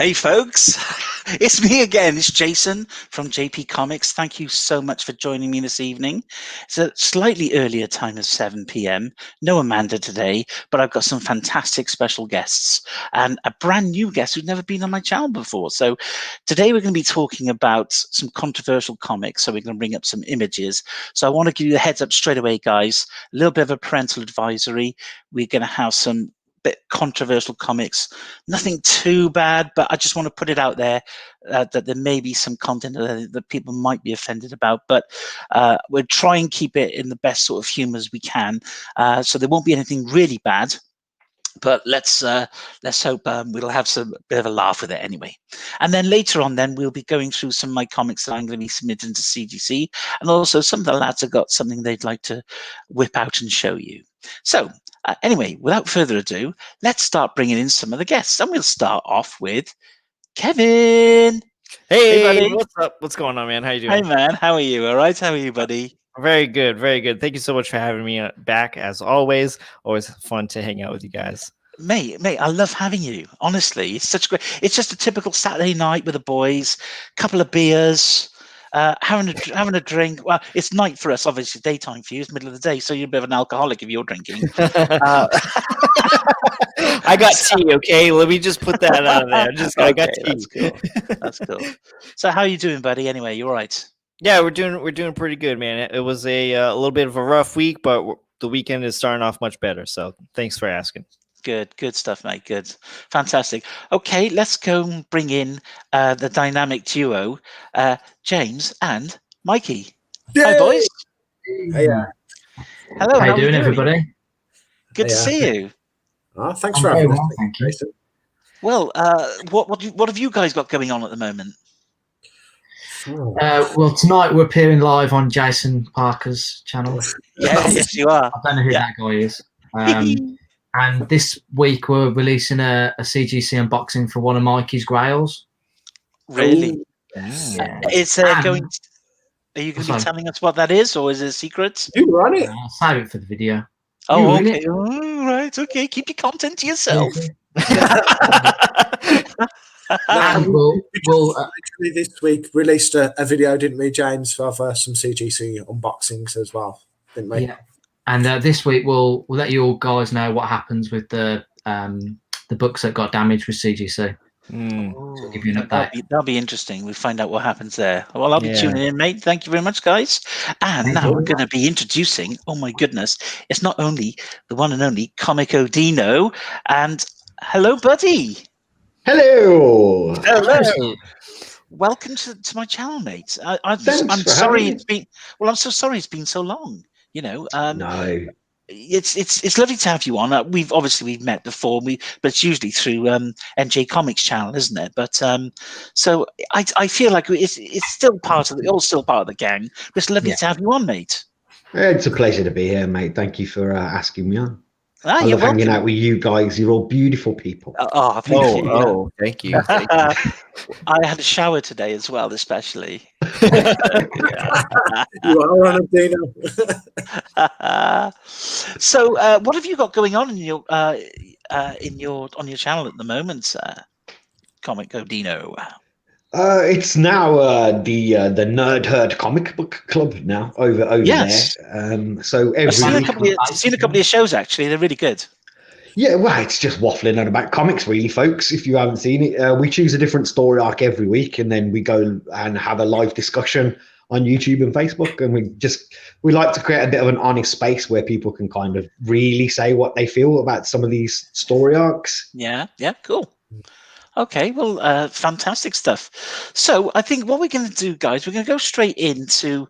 Hey folks, it's me again. It's Jason from JP Comics. Thank you so much for joining me this evening. It's a slightly earlier time of 7 p.m. No Amanda today, but I've got some fantastic special guests and a brand new guest who's never been on my channel before. So today we're going to be talking about some controversial comics. So we're going to bring up some images. So I want to give you a heads up straight away, guys. A little bit of a parental advisory. We're going to have some bit controversial comics, nothing too bad, but I just want to put it out there that there may be some content that people might be offended about, but we'll try and keep it in the best sort of humor as we can, so there won't be anything really bad, but let's hope we'll have some bit of a laugh with it anyway. And then later on, then we'll be going through some of my comics that I'm going to be submitting to CGC, and also some of the lads have got something they'd like to whip out and show you. So anyway, without further ado, let's start bringing in some of the guests, and we'll start off with Kevin. Hey, buddy. what's up? What's going on, man? How you doing? Hey, man. How are you? All right. How are you, buddy? Very good. Very good. Thank you so much for having me back, as always. Always fun to hang out with you guys. Mate, I love having you. Honestly, it's such great. It's just a typical Saturday night with the boys, couple of beers, having a drink. Well, it's night for us, obviously. Daytime for you, it's middle of the day, so you're a bit of an alcoholic if you're drinking. I got tea. Okay, let me just put that out of there. I got tea. That's cool. That's cool. So, how are you doing, buddy? Anyway, you all right? Yeah, we're doing pretty good, man. It was a little bit of a rough week, but the weekend is starting off much better. So, thanks for asking. Good stuff, mate. Good, fantastic. Okay, let's go and bring in the dynamic duo, James and Mikey. Yay! Hi, boys. Hey, hello. How you doing, everybody? Good to see you. Oh, thanks for having us. Thank you. Well, what have you guys got going on at the moment? Well, tonight we're appearing live on Jason Parker's channel. Yes, you are. I don't know who that guy is. And this week we're releasing a CGC unboxing for one of Mikey's grails. Really? Yeah. It's going. Are you going to be telling us what that is, or is it a secret? You run it. I'll save it for the video. Oh, okay. All right. Okay. Keep your content to yourself. We'll actually this week released a video, didn't we, James, of some CGC unboxings as well, didn't we? Yeah. And this week we'll let you all guys know what happens with the books that got damaged with CGC. So give you an update. That'll be interesting. We'll find out what happens there. Well, I'll be tuning in, mate. Thank you very much, guys. And now we're going to be introducing, oh my goodness, it's not only the one and only Comico Deano. And hello, buddy. Hello. Welcome to my channel, mate. I'm sorry it's been. Well, I'm so sorry it's been so long. You know, no, it's lovely to have you on. We've met before, but it's usually through MJ Comix channel, isn't it? But so I feel like it's still part of the gang. But it's lovely to have you on, mate. It's a pleasure to be here, mate. Thank you for asking me on. I love hanging out with you guys. You're all beautiful people. Thank you. Thank you. I had a shower today as well, especially. You are on a Deano. So, what have you got going on in your on your channel at the moment, Comico Deano? It's now the Nerd Herd Comic Book Club now over there. So I've seen a couple of shows actually. They're really good. Yeah, well, it's just waffling on about comics, really, folks. If you haven't seen it, we choose a different story arc every week, and then we go and have a live discussion on YouTube and Facebook. And we like to create a bit of an honest space where people can kind of really say what they feel about some of these story arcs. Yeah, cool. Okay, well, fantastic stuff. So I think what we're going to do, guys, we're going to go straight into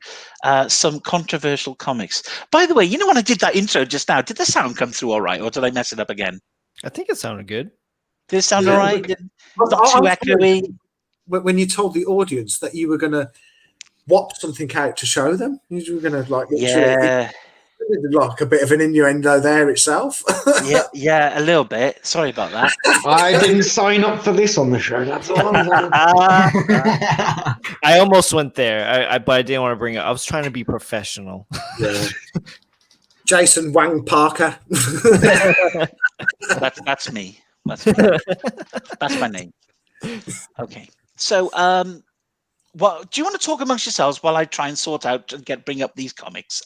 some controversial comics. By the way, you know when I did that intro just now, did the sound come through all right, or did I mess it up again? I think it sounded good. Did it sound all right? Not too echoey? When you told the audience that you were going to whop something out to show them, you were going to literally like a bit of an innuendo there itself. yeah, a little bit. Sorry about that. I didn't sign up for this on the show. That's all. I almost went there, but I didn't want to bring it. I was trying to be professional. Yeah. Jason Wang Parker. That's me. That's my name. Okay. So, well, do you want to talk amongst yourselves while I try and sort out and bring up these comics?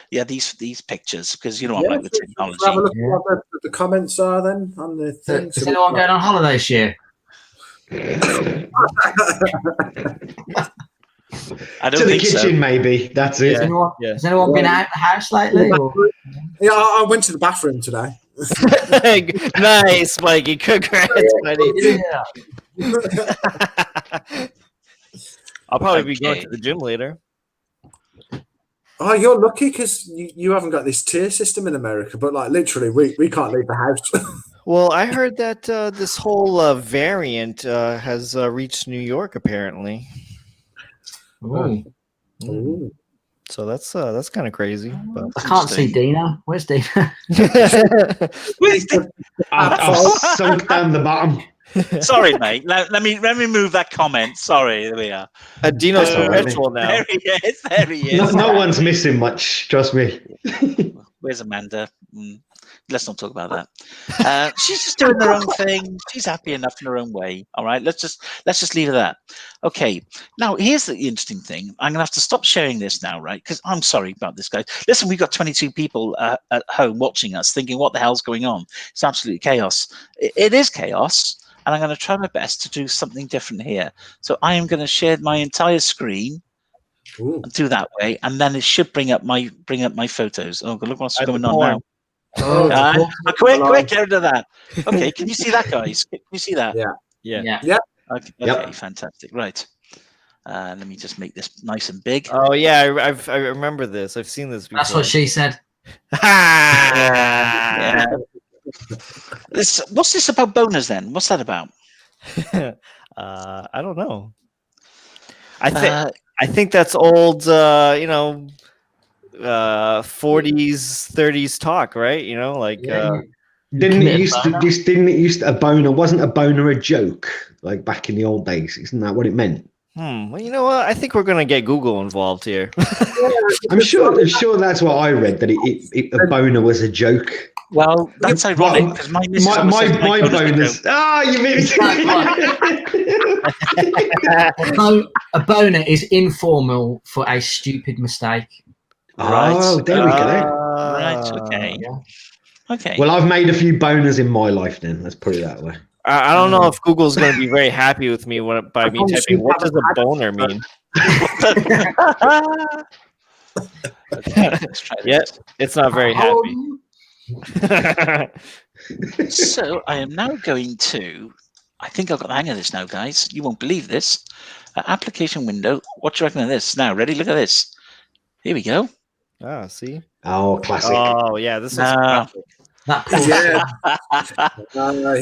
These pictures, because you know I'm like with Have technology. a look at what the comments are then on the thing. Is anyone going on holiday this year? I don't To the think kitchen, so. maybe. That's it. Has anyone been out of the house lately? Or? Yeah, I went to the bathroom today. Nice, Mikey. Congrats, buddy. I'll probably be going to the gym later. Oh, you're lucky because you haven't got this tier system in America, but like literally, we can't leave the house. Well, I heard that this whole variant has reached New York apparently. Ooh. Ooh. So that's kind of crazy. But I can't see Deano. Where's Deano? I've sunk down the bottom. Sorry, mate. Let me move that comment. Sorry, there we are. Dino's perpetual now. There he is. There he is. No one's missing much. Trust me. Where's Amanda? Let's not talk about that. She's just doing her own thing. She's happy enough in her own way. All right. Let's just leave it at that. Okay. Now here's the interesting thing. I'm gonna have to stop sharing this now, right? Because I'm sorry about this, guys. Listen, we've got 22 people at home watching us, thinking, "What the hell's going on?" It's absolutely chaos. It is chaos, and I'm going to try my best to do something different here. So I am going to share my entire screen. Ooh. And do that way, and then it should bring up my photos. Oh, look what's going on now. Quick, get rid of that. Okay, can you see that, guys? Can you see that? Yeah. Okay, fantastic. Right. Let me just make this nice and big. Oh yeah, I remember this. I've seen this before. That's what she said. Yeah. What's this about boners then? What's that about? I don't know. I think that's old, 40s, 30s talk, right? Didn't it used to a boner? Wasn't a boner a joke like back in the old days? Isn't that what it meant? Well, you know what? I think we're gonna get Google involved here. I'm sure that's what I read, that a boner was a joke. Well, that's ironic because my bonus. You made it. A boner is informal for a stupid mistake. Oh, there we go. Right. Okay. Okay. Well, I've made a few boners in my life. Then let's put it that way. I don't know if Google's going to be very happy with me by me typing. What does a boner mean? Okay, let's try this. Yeah, it's not very happy. So I am now going to. I think I've got the hang of this now, guys. You won't believe this. Application window. What do you reckon of this? Now, ready? Look at this. Here we go. Ah, see. Oh, classic. Oh, yeah. This is classic.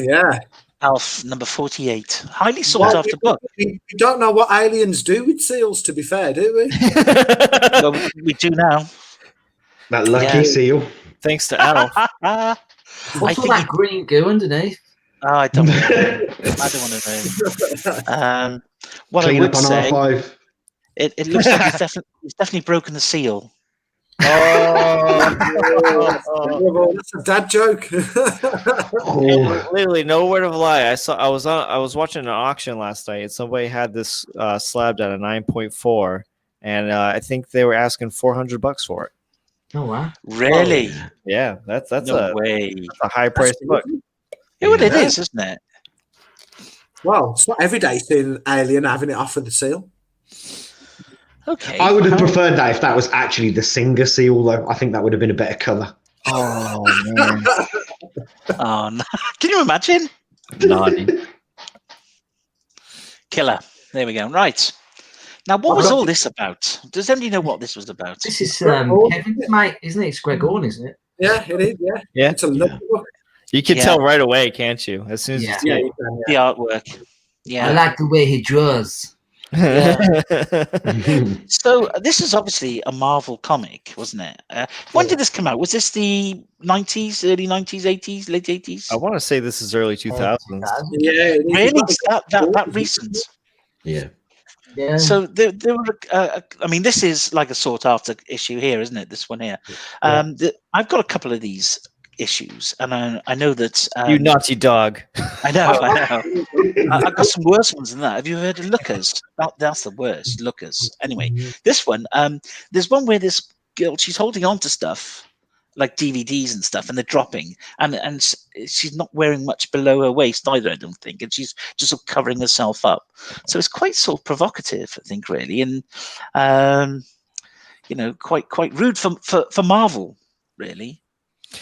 Yeah. Alf number 48. Highly sought after book. We don't know what aliens do with seals, to be fair, do we? Well, we do now. That lucky seal. Thanks to Alf. What's all that green goo underneath? Oh, I don't want to know. I don't want to know. What Clean I would up on say, R5. it looks like he's definitely broken the seal. That's a dad joke. Literally, no word of a lie. I was watching an auction last night, and somebody had this slabbed at a 9.4, and I think they were asking $400 for it. Oh wow! Really? Yeah, that's No way. That's a high price book. Yeah, well, it is, isn't it? Well, it's not every day seeing an alien having it off with the seal. Okay. I would have preferred that if that was actually the Singer seal, though. I think that would have been a better colour. Oh man! Oh no! Can you imagine? Naughty. Killer. There we go. Right. Now, what was all this about? Does anybody know what this was about? This is Kevin's mate, isn't it? It's Greg Orn, isn't it? Yeah, it is. Yeah. It's a lovely book. You can tell right away, can't you? As soon as you see it. The artwork. Yeah. I like the way he draws. So this is obviously a Marvel comic, wasn't it? When did this come out? Was this the 90s, early 90s, 80s, late 80s? I want to say this is early 2000s. Yeah, Really? That recent? Yeah. Yeah. So there were. I mean, this is like a sought after issue here, isn't it? This one here. I've got a couple of these issues, and I know that You naughty dog. I know. I've got some worse ones than that. Have you heard of Lookers? That's the worst. Lookers. Anyway, this one. There's one where this girl, she's holding on to stuff like DVDs and stuff, and they're dropping, and she's not wearing much below her waist either, I don't think, and she's just sort of covering herself up. So it's quite sort of provocative, I think, really, and quite rude for Marvel, really.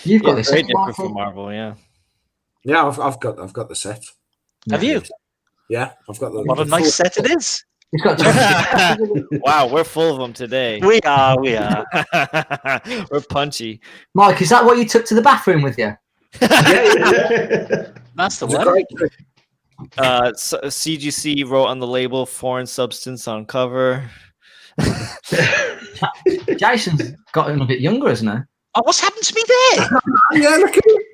You've got this very set, different Michael? from Marvel, yeah. Yeah, I've got the set. Have you? Yeah, I've got the. What a nice set it is. He's got Wow, we're full of them today. We are. We're punchy. Mike, is that what you took to the bathroom with you? That's the It's a one. great trick. CGC wrote on the label "foreign substance" on cover. Jason's gotten a bit younger, hasn't he? Oh, what's happened to me there? Yeah, look at it.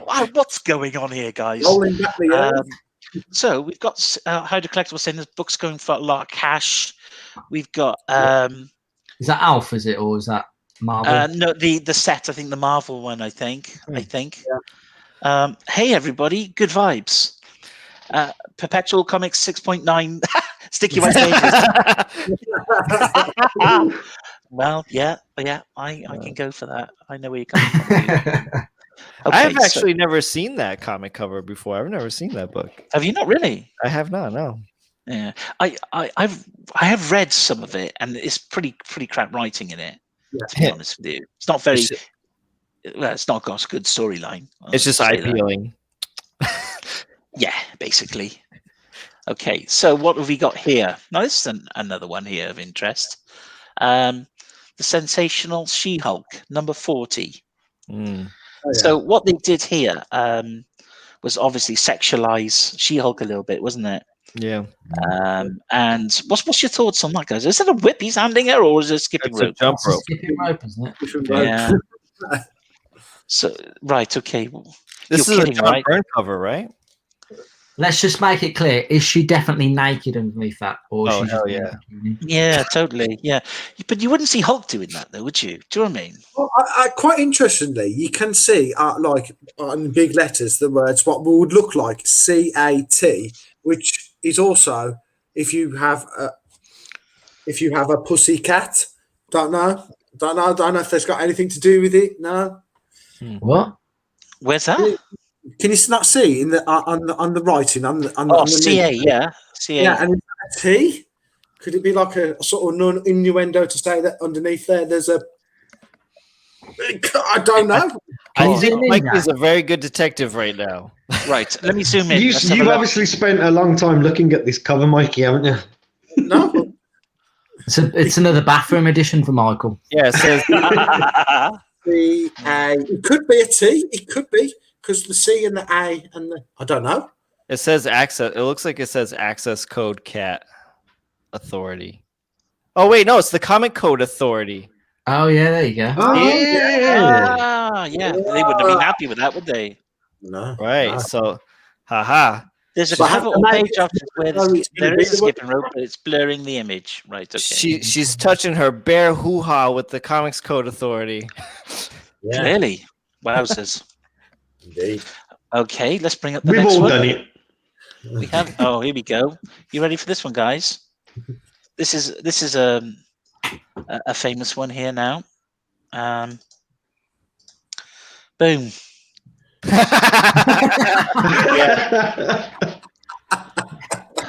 Wow, what's going on here, guys? Rolling back the years. So we've got How to Collectible saying this book's going for a lot of cash. We've got Is that Alf? Is it, or is that Marvel? no, the set. I think the Marvel one. I think. Hey everybody, good vibes. Perpetual Comics 6.9. Sticky white pages. Well, yeah, I can go for that. I know where you're coming from. Okay, I've actually never seen that comic cover before. I've never seen that book. Have you not really? I have not. No. Yeah, I have read some of it, and it's pretty crap writing in it. Yeah. To be honest with you, it's not very. Well, it's not got a good storyline. It's just eye peeling. Yeah, basically. Okay, so what have we got here? Now this is another one here of interest. The Sensational She-Hulk, number 40. So what they did here was obviously sexualize She-Hulk a little bit, wasn't it? Yeah. And what's your thoughts on that, guys? Is it a whip he's handing her, or is it a skipping rope? Jump rope. Skipping rope, isn't it? Yeah. So right, okay. This You're is kidding, a John right? Byrne cover, right? Let's just make it clear: is she definitely naked underneath that, or is Oh, she hell just yeah. Yeah, totally. Yeah, but you wouldn't see Hulk doing that, though, would you? Do you know what I mean? Well, quite interestingly, you can see like on big letters the words what would look like CAT, which is also if you have a pussy cat. Don't know if that's got anything to do with it. No. What? Where's that? Can you not see in the on the writing on the CA, yeah, CA. Yeah, and is that a T? Could it be like a sort of non-innuendo to say that underneath there's a? I don't know. I think Mike is a very good detective right now. Right, let me zoom in. You've obviously spent a long time looking at this cover, Mikey, haven't you? No. It's another bathroom edition for Michael. Yeah, it says It could be a T. It could be because the C and the A and the I don't know. it says access. It looks like it says access code cat authority. Oh wait, no, it's the Comic Code Authority. Oh yeah, there you go. Oh, Yeah. They wouldn't have been happy with that, would they? No. Right. No. So, haha. There's a But cover have- page after where Oh, there is a it's- skipping rope, but it's blurring the image. Right. Okay. She's touching her bare hoo-ha with the Comics Code Authority. Yeah, Clearly, wowzers. indeed. Okay, let's bring up the We've next all one. done it. We have. Oh, here we go. You ready for this one, guys? This is a famous one here now. Boom.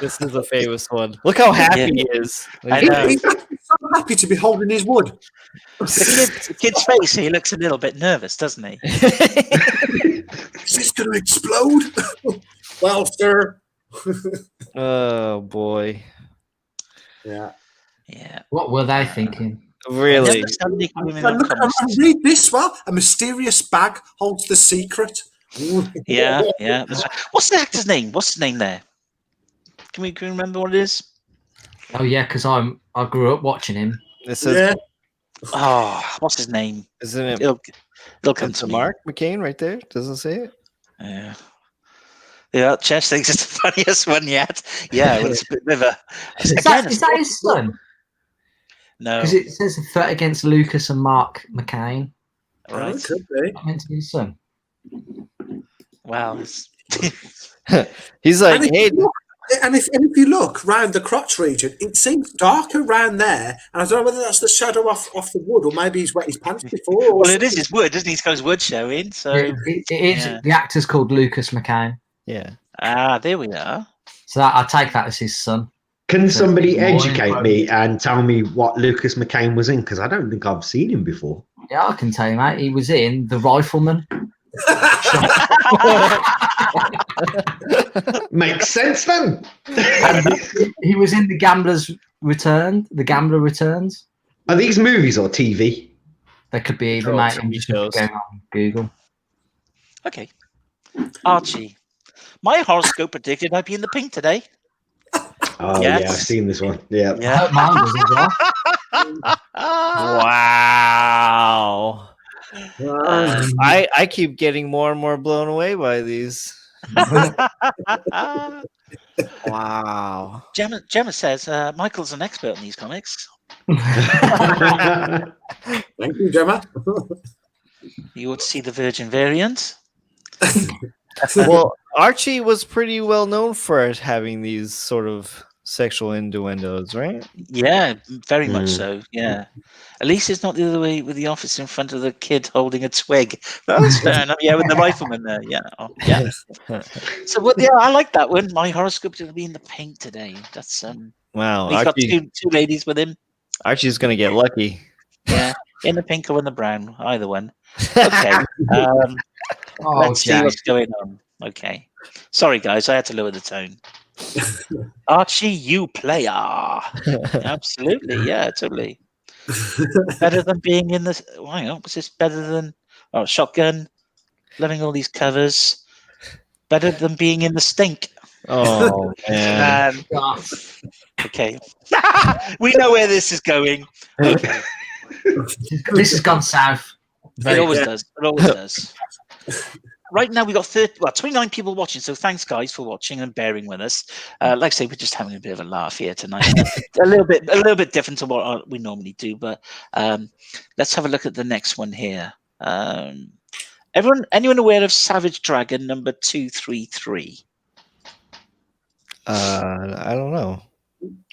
This is a famous one. Look how happy he is. I know. He's so happy to be holding his wood. The kid's face. He looks a little bit nervous, doesn't he? Is this going to explode? Well, sir. Oh boy. Yeah. Yeah. What were they thinking? Really? Never sell naked women And on look, comics. and read this well. A mysterious bag holds the secret. Yeah. That's right. What's the actor's name? What's his name there? Can we remember what it is? Oh yeah, because I grew up watching him. It says, Yeah. Oh, what's his name? isn't it? It'll come It's to a me. Mark McCain right there. Doesn't say it. Yeah. Yeah, Chess thinks it's the funniest one yet. Yeah, well, it's a bit of a. Is Again, that his son? no. Because it says a threat against Lucas and Mark McCain. Right. Could be. Not meant to be his son. Wow. He's like, And if, hey, you look, and if you look round the crotch region, it seems darker round there. And I don't know whether that's the shadow off the wood, or maybe he's wet his pants before. Or Well, it is his wood, isn't he? He's got his wood showing. So It is. yeah. The actor's called Lucas McCain, yeah. There we are. so I take that as his son. Can So somebody it's more educate info. me and tell me what Lucas McCain was in? Because I don't think I've seen him before. Yeah, I can tell you, mate. He was in The Rifleman. Makes sense then. And he was in The Gambler's Return. The Gambler Returns. Are these movies or TV? They could be either, Oh, mate. TV I'm just shows. going on Google. Okay. Archie. My horoscope predicted I'd be in the pink today. Oh Yes. yeah, I've seen this one. Yeah. I hope mine does as well. Wow. I keep getting more and more blown away by these. Wow. Gemma says Michael's an expert in these comics. Thank you, Gemma. You ought to see the Virgin variant. Well, Archie was pretty well known for it having these sort of sexual innuendos, right? Yeah, very much Mm. so. Yeah. At least it's not the other way with the office in front of the kid holding a twig. That's fair enough. Yeah, with the rifleman there. Yeah. Oh, yeah. So what? Yeah, I like that one. My horoscope to be in the pink today. That's Wow. He's got Archie, two ladies with him. Archie's gonna get lucky. Yeah, in the pink or in the brown, either one. Okay. Oh, Let's see Jack. what's going on. Okay. Sorry, guys, I had to lower the tone. Archie, you player. Absolutely, yeah, totally. Better than being in the. Hang on, was this better than? Oh, shotgun. Loving all these covers. Better than being in the stink. Oh man. God. Okay. We know where this is going. Okay. This has gone south. It always does. It always does. Right now we've got 29 people watching, so thanks guys for watching and bearing with us. Like I say, we're just having a bit of a laugh here tonight. a little bit different to what we normally do, but let's have a look at the next one here. Anyone aware of Savage Dragon number 233? I don't know.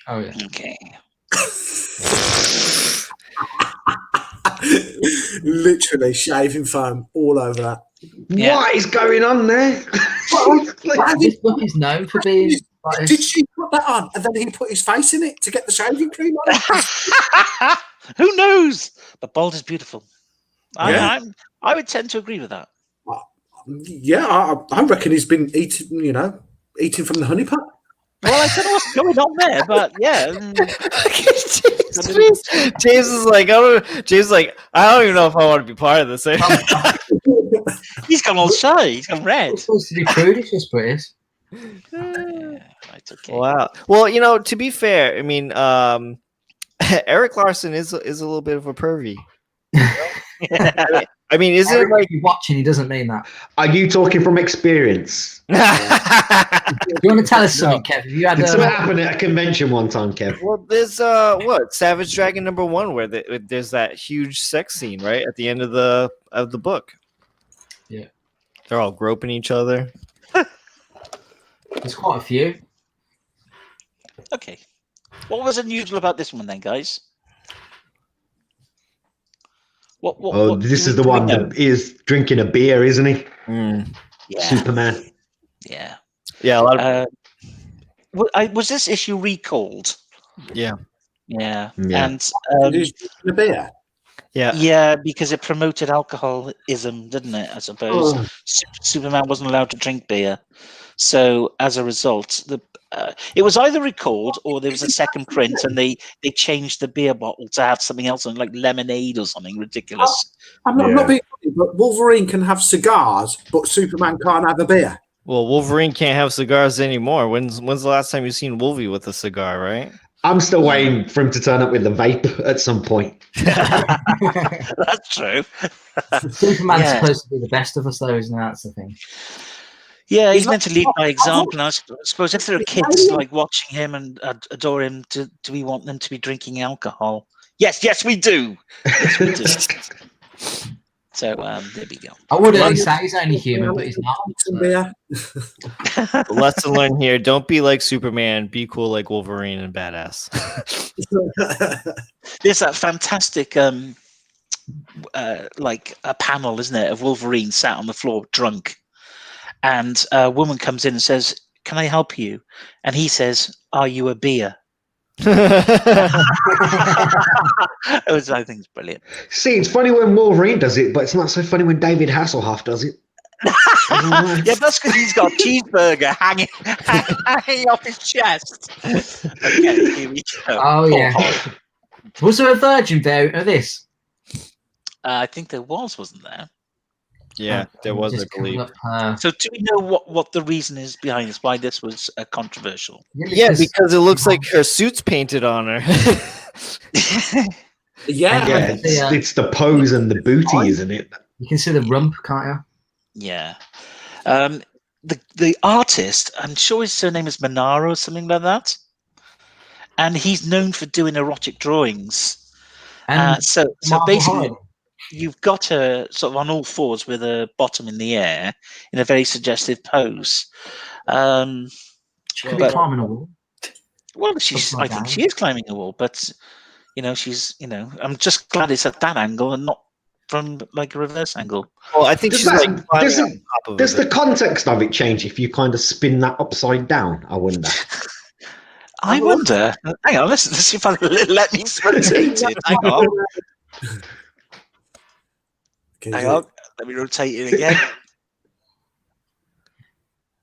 Oh yeah. Okay. Literally shaving foam all over that. Yeah. What is going on there? This book is known for being. Like, Did she put that on and then he put his face in it to get the shaving cream on it? Who knows? But bold is beautiful. Yeah. I would tend to agree with that. Yeah, I reckon he's been eating from the honey pot. Well, I don't know what's going on there, but yeah. James is like, James is like, I don't even know if I want to be part of this. He's gone all shy. He's gone red. it's supposed to be prudish, this British. Yeah, right, okay. Wow. Well, to be fair, I mean, Eric Larson is a little bit of a pervy. I mean, is it like you're watching? He doesn't mean that. Are you talking from experience? Do you want to tell us something, Kev? Have you had Did something happen at a convention one time, Kev? Well, there's Savage Dragon number 1 where there's that huge sex scene right at the end of the book. Yeah, they're all groping each other. there's quite a few. Okay. What was unusual about this one then, guys? What This is the one that is drinking a beer, isn't he? Mm. Yeah. Superman. Yeah. Yeah, a lot of was this issue recalled? yeah. Yeah. Yeah. And He's drinking a beer. Yeah. because it promoted alcoholism, didn't it? I suppose Superman wasn't allowed to drink beer, so as a result, it was either recalled or there was a second print, and they changed the beer bottle to have something else on, like lemonade or something ridiculous. I'm not being funny, but Wolverine can have cigars, but Superman can't have a beer. Well, Wolverine can't have cigars anymore. When's the last time you've seen Wolvie with a cigar, right? I'm still waiting for him to turn up with the vape at some point. That's true. Superman's supposed to be the best of us, though, isn't it? That's the thing. Yeah, he's meant to lead by example. And I suppose if there are kids like watching him and adore him, do we want them to be drinking alcohol? Yes, we do. Yes, we do. So there we go. I would only say he's only human, but he's not. So. Yeah. The lesson learned here: don't be like Superman. Be cool like Wolverine and badass. There's that fantastic like a panel, isn't it, of Wolverine sat on the floor drunk, and a woman comes in and says, "Can I help you?" And he says, "Are you a beer?" I think it's brilliant. See, it's funny when Wolverine does it, but it's not so funny when David Hasselhoff does it. Yeah, that's because he's got a cheeseburger hanging off his chest. Okay, here we go. Oh, yeah. Was there a virgin variant of this? I think there wasn't there? Yeah, there was, I believe. So do we know what the reason is behind this, why this was controversial? Yeah, because it looks like her suit's painted on her. Yeah, it's the pose and the booty, isn't it? You can see the rump, can't you? Yeah. The artist, I'm sure his surname is Monaro or something like that. And he's known for doing erotic drawings. So basically, you've got her sort of on all fours with her bottom in the air in a very suggestive pose. She could be climbing a wall. Well, I think she is climbing a wall, but she's I'm just glad it's at that angle and not from like a reverse angle. Well, I think does the context of it change if you kind of spin that upside down? I wonder. I wonder. Hang on, let's see if I let me rotate it. Hang on. Hang on. Let me rotate it again.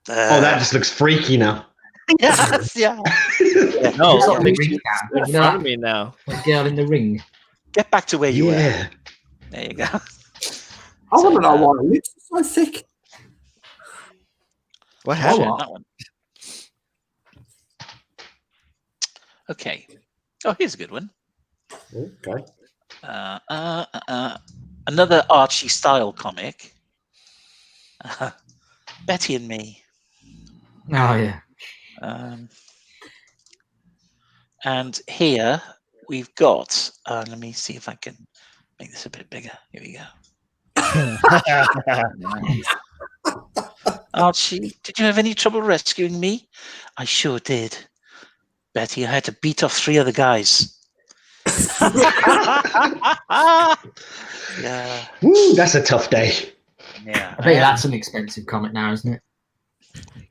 Oh, that just looks freaky now. Yes, yeah. No, it's like in front of me now. The girl in the ring. Get back to where you were. Yeah. There you go. I want to know why her lips are so thick. What happened? That one. Okay. Oh, here's a good one. Okay. Another Archie style comic. Betty and Me. Oh, yeah. And here we've got, let me see if I can make this a bit bigger. Here we go. Archie, did you have any trouble rescuing me? I sure did. Betty, I had to beat off 3 other guys. Yeah. Woo, that's a tough day. Yeah. I bet that's an expensive comic now, isn't it?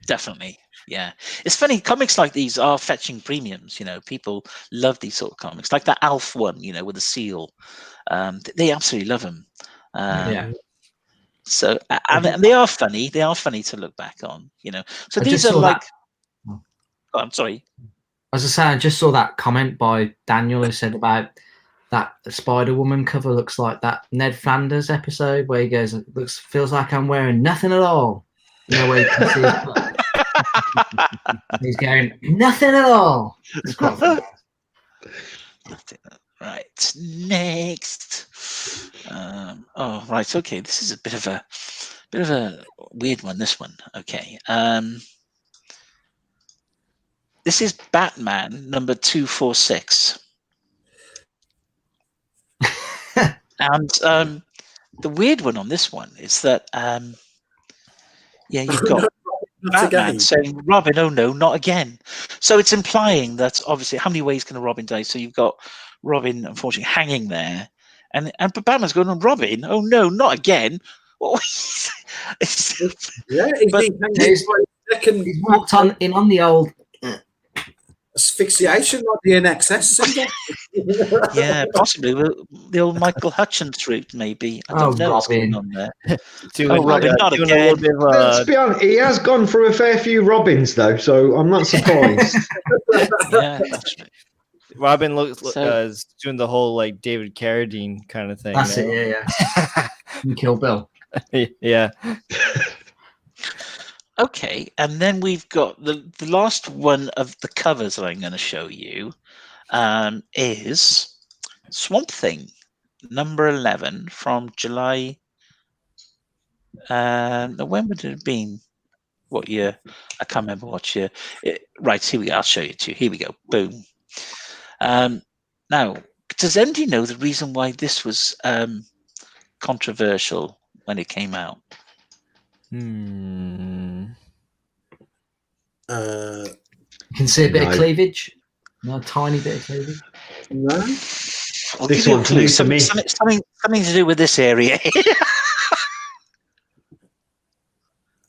Definitely. Yeah. It's funny, comics like these are fetching premiums, people love these sort of comics. Like that Alf one, with the seal. They absolutely love them. Yeah. So and they are funny. They are funny to look back on, So these are like oh, I'm sorry. As I say, I just saw that comment by Daniel who said about that Spider-Woman cover looks like that Ned Flanders episode where he goes, feels like I'm wearing nothing at all. Where you can see his butt. He's going, nothing at all. It's quite funny. Right, next. Right, okay. This is a bit of a weird one. This one, okay. This is Batman number 246, and the weird one on this one is that you've got Batman saying, "Robin, oh no, not again." So it's implying that obviously, how many ways can a Robin die? So you've got Robin, unfortunately, hanging there, and Batman's going, "Oh, Robin, oh no, not again." Yeah, he's walked on the old asphyxiation like the NXS. Yeah, possibly the old Michael Hutchins route, maybe. I don't know what's going on there. Robin, not again. Let's be honest, he has gone through a fair few Robins, though, so I'm not surprised. Yeah, that's right. Robin is doing the whole like David Carradine kind of thing. That's it, yeah. You Kill Bill. Yeah. Okay, and then we've got the last one of the covers that I'm going to show you is Swamp Thing, number 11 from July. When would it have been? What year? I can't remember what year. Right, here we go. I'll show you too. Here we go. Boom. Now, does anybody know the reason why this was controversial when it came out? You can see a bit of No. cleavage. No, a tiny bit of cleavage. No. I'll This give you a one's clue. new to me. Something to do with this area.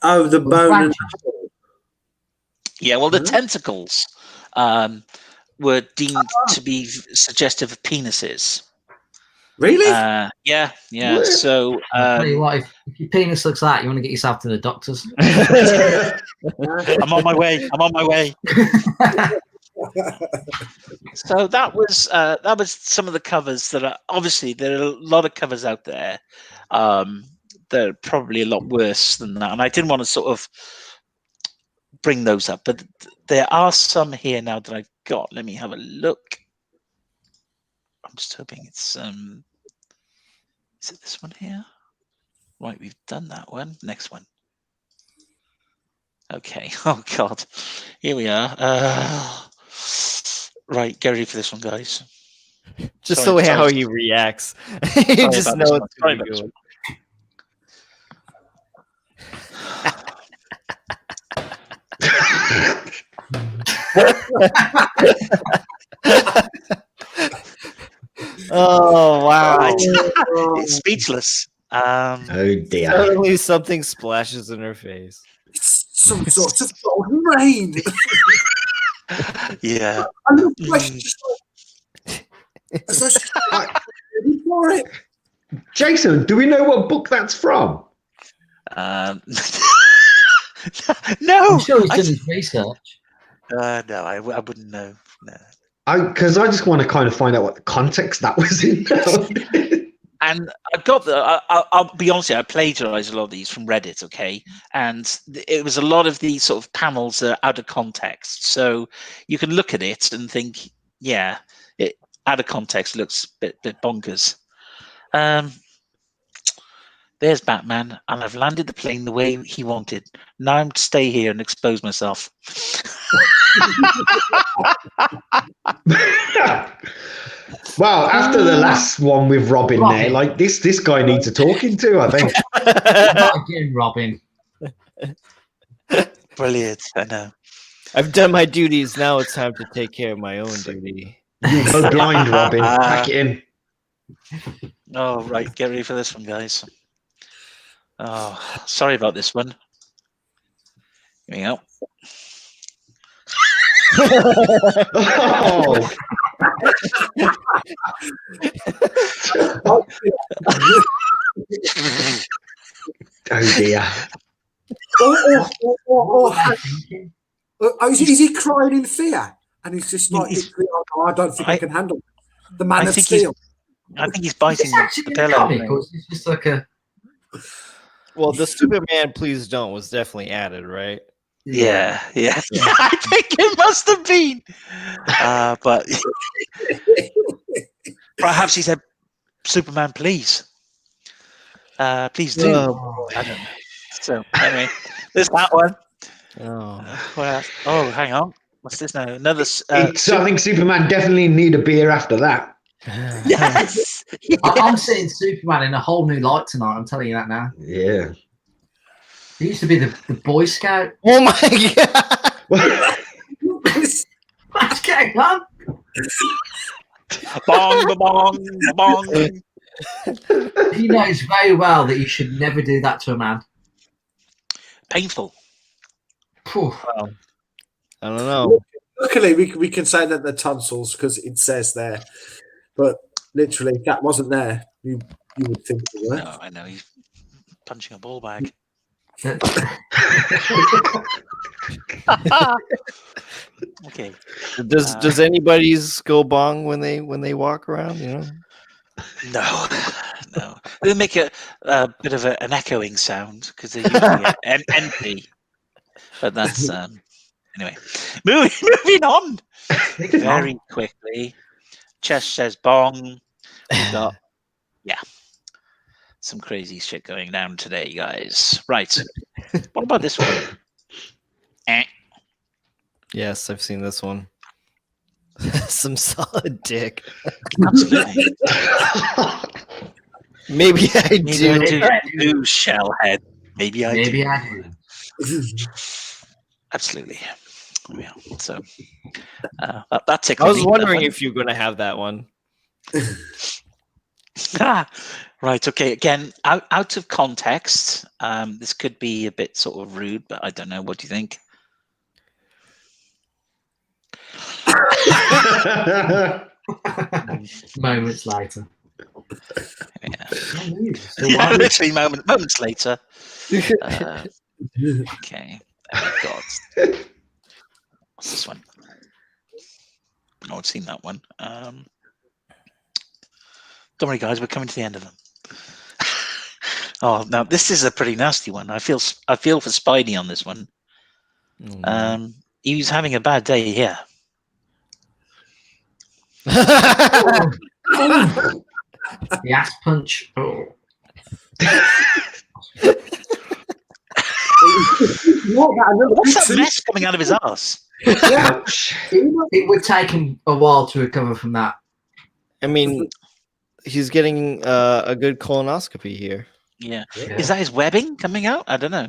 Oh, the bone. And... Yeah, well, the tentacles were deemed to be suggestive of penises. Really? Yeah. What? So, I'll tell you what, if your penis looks like that, you want to get yourself to the doctors. I'm on my way. So that was some of the covers that are obviously there are a lot of covers out there. They're probably a lot worse than that, and I didn't want to sort of bring those up, but there are some here now that I've got. Let me have a look. I'm just hoping it's is it this one here? Right, we've done that one. Next one. Okay. Oh God, here we are. Right, get ready for this one, guys. Just Sorry, the way sorry. how he reacts. You just about know this it's one. going to be good. Oh wow! It's speechless. Oh dear. Suddenly something splashes in her face. Some sort of golden rain. Yeah. I love question just like, as though she's ready for it. Jason, do we know what book that's from? No. I'm sure he's done his research. No, I wouldn't know. No. Because I just want to kind of find out what the context that was in. And I've got I'll be honest with you, I plagiarized a lot of these from Reddit, okay? And it was a lot of these sort of panels that are out of context. So you can look at it and think, yeah, it out of context looks a bit bonkers. There's Batman, and I've landed the plane the way he wanted. Now I'm to stay here and expose myself. Well, after the last one with Robin there, like this guy needs a talking to, I think. Not again, Robin. Brilliant, I know. I've done my duties. Now it's time to take care of my own duty. You go blind, Robin. Pack it in. Oh, right. Get ready for this one, guys. Oh, sorry about this one. Here we go. Oh. Oh dear. Is he crying in fear? And he's just like, oh, I don't think I can handle it. The Man of Steel. I think he's biting the pillow. Comic, or is this just like a... Well, the Superman Please Don't was definitely added, right? Yeah. I think it must have been. But perhaps he said, Superman, please. Please do. Oh, I don't know. So, anyway, there's that one. Oh. What else? Oh, hang on. What's this now? Another. I think Superman definitely need a beer after that. Yes! I'm seeing Superman in a whole new light tonight. I'm telling you that now. Yeah. He used to be the Boy Scout. Oh my god! What's going on? Bong, bong, bong. He knows very well that you should never do that to a man. Painful. Well, I don't know. Luckily, we can say that they're tonsils because it says there. But literally, if that wasn't there, you would think it were. No, I know. He's punching a ball bag. Okay. Does anybody's go bong when they walk around? You know. No. They make a bit of an echoing sound because they're usually empty. But that's anyway. Moving on very quickly. Chess says bong. We've got some crazy shit going down today, guys. Right. What about this one? Yes, I've seen this one. Some solid dick. Absolutely. Maybe I Maybe I do. do, Shellhead. Maybe I Maybe do. I do. Absolutely. Yeah. So that tickled I was me, that wondering one. if you're going to have that one. Right. Okay. Again, out of context. This could be a bit sort of rude, but I don't know. What do you think? Moments later. Yeah. So Yeah, why would- literally moments later. Okay. We've got. What's this one? No one's seen that one. Don't worry, guys. We're coming to the end of them. Oh, now this is a pretty nasty one. I feel for Spidey on this one. He was having a bad day here. the ass punch. Oh. What's that mess coming out of his ass? It would take him a while to recover from that. I mean, he's getting a good colonoscopy here. Yeah. Is that his webbing coming out? I don't know.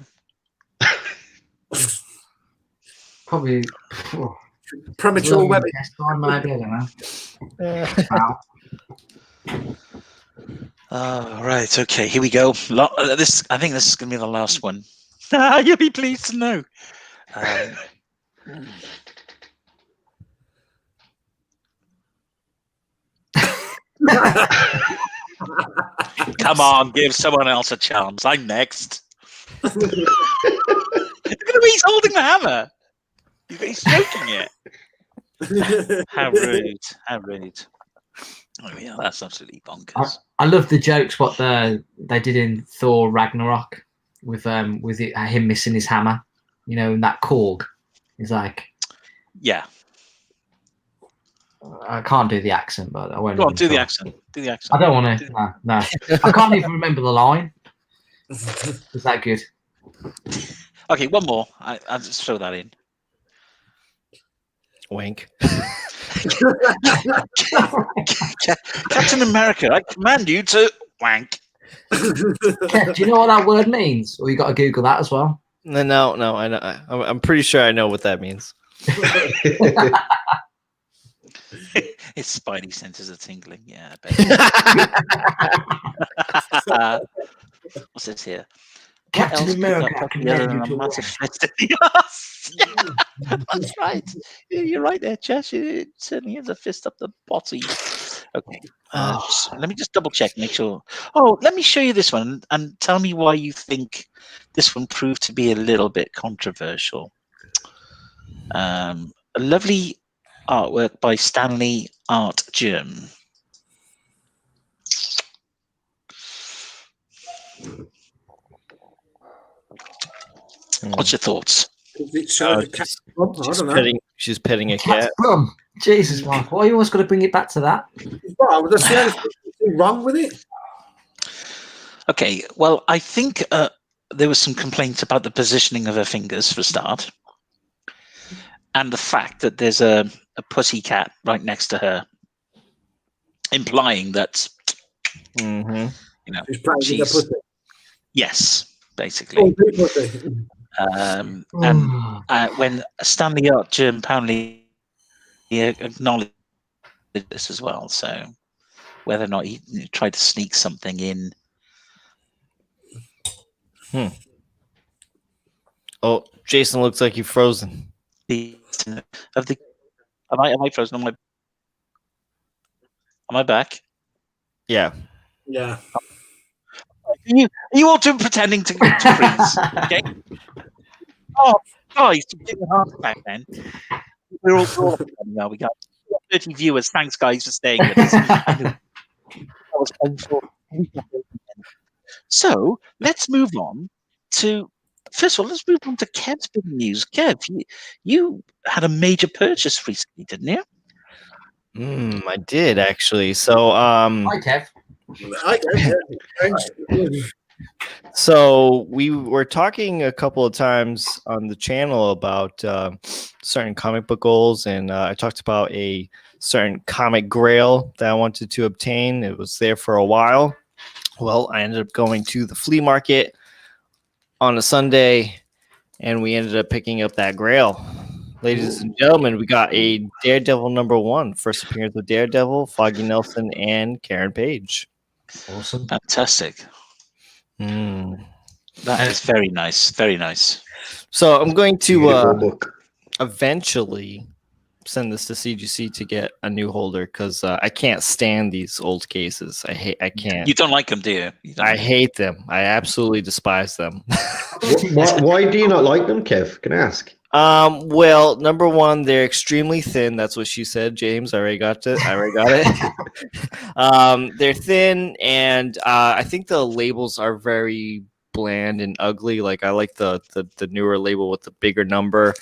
Probably Premature webbing. maybe, I don't know. Oh, right. Okay. Here we go. I think this is going to be the last one. You'll be pleased to know. Come on, give someone else a chance. I'm next. Look at him, he's holding the hammer. He's stroking it. How rude. How rude. Oh, yeah, that's absolutely bonkers. I love the jokes what they did in Thor Ragnarok with him missing his hammer, and that Korg. He's like, Yeah. I can't do the accent, but I won't. Go on, do the accent. Do the accent. I don't want to. No. I can't even remember the line. Is that good? Okay, one more. I'll just throw that in. Wink. Captain America, I command you to wank. Do you know what that word means? Or you got to Google that as well. No. I know. I'm pretty sure I know what that means. His spidey senses are tingling. Yeah, I bet. What's this here? Captain America, I command you to a wank. massive fist in the ass. Yeah, that's right. You're right there, Chess. It certainly is a fist up the botty. Okay. Let me just double check, make sure. Oh, let me show you this one and tell me why you think this one proved to be a little bit controversial. A lovely artwork by Stanley Art Germ. What's your thoughts? She's petting a cat. Jesus, Mark, why are you always got to bring it back to that? Well, that's the only thing wrong with it. Okay, well, I think there was some complaints about the positioning of her fingers for a start, and the fact that there's a pussy cat right next to her, implying that she's yes, basically. And when Stanley Art Germ apparently acknowledged this as well, so whether or not he tried to sneak something in. Oh, Jason looks like you're frozen. Am I frozen? Am I back? Yeah. Yeah. Are you all two pretending to freeze? Okay. Oh, guys, give me a heart attack then. We're all now. We got 30 viewers. Thanks, guys, for staying with us. That was painful. So let's move on to. First of all, let's move on to Kev's big news. Kev, you had a major purchase recently, didn't you? I did actually. So, Hi, Kev. So we were talking a couple of times on the channel about certain comic book goals, and I talked about a certain comic grail that I wanted to obtain. It was there for a while. Well, I ended up going to the flea market on a Sunday, and we ended up picking up that Grail. Ladies and gentlemen, we got a Daredevil #1, first appearance of Daredevil, Foggy Nelson, and Karen Page. Awesome. Fantastic. Mm. That is very nice. Very nice. So I'm going Beautiful to book. eventually send this to CGC to get a new holder because I can't stand these old cases. I can't. You don't like them, do you? You don't I like hate them. I absolutely despise them. Why do you not like them, Kev? Can I ask? Well, #1, they're extremely thin. That's what she said, James. I already got it. They're thin, and I think the labels are very bland and ugly. Like I like the newer label with the bigger number,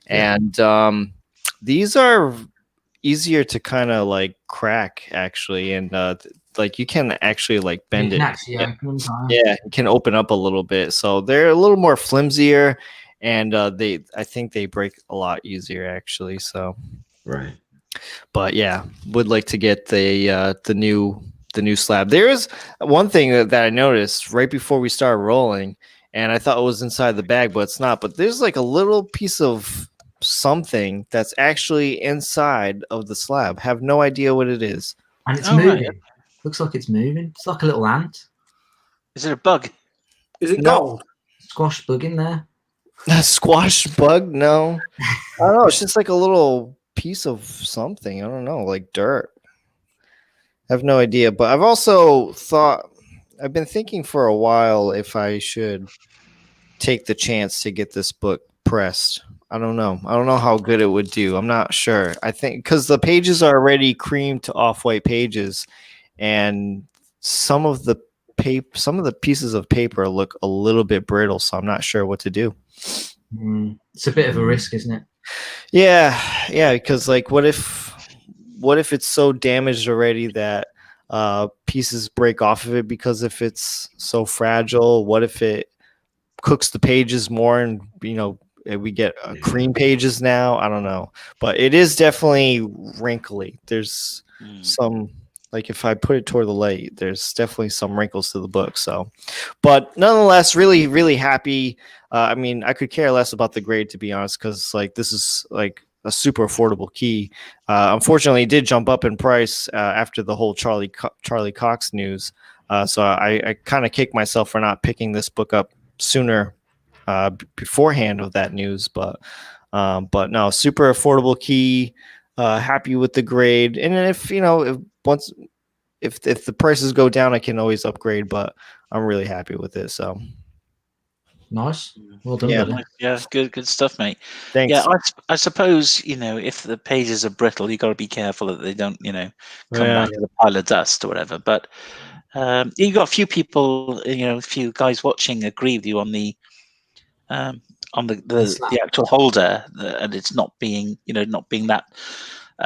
and these are easier to kind of like crack actually, and like you can actually like bend You it. can actually open them, can't you? Yeah, it can open up a little bit, so they're a little more flimsier, and I think they break a lot easier actually. So, Right. but yeah, would like to get the new slab. There is one thing that I noticed right before we started rolling, and I thought it was inside the bag, but it's not. But there's like a little piece of something that's actually inside of the slab. Have no idea what it is. And it's Oh, right. moving. Looks like it's moving. It's like a little ant. Is it a bug? Is it No. gold? Squash bug in there. A squash bug? No. I don't know. It's just like a little piece of something. I don't know, like dirt. I have no idea. But I've also I've been thinking for a while if I should take the chance to get this book pressed. I don't know. I don't know how good it would do. I'm not sure. I think because the pages are already cream to off-white pages, and some of the pieces of paper look a little bit brittle, so I'm not sure what to do. It's a bit of a risk, isn't it? Yeah, because like what if it's so damaged already that pieces break off of it because if it's so fragile? What if it cooks the pages more and we get cream pages now? I don't know, but it is definitely wrinkly. There's some, like if I put it toward the light, there's definitely some wrinkles to the book. So, but nonetheless, really, really happy. I mean, I could care less about the grade, to be honest, because like this is like a super affordable key. Unfortunately, it did jump up in price after the whole Charlie Cox news. So I kind of kicked myself for not picking this book up sooner beforehand of that news. But no, super affordable key. Happy with the grade, and if if the prices go down, I can always upgrade. But I'm really happy with it. So. Nice. Well done, Yeah. buddy. Yeah, good stuff, mate. Thanks. Yeah, I suppose if the pages are brittle, you got to be careful that they don't come down to the pile of dust or whatever. But you got a few people, a few guys watching agree with you on the actual holder, and it's not being that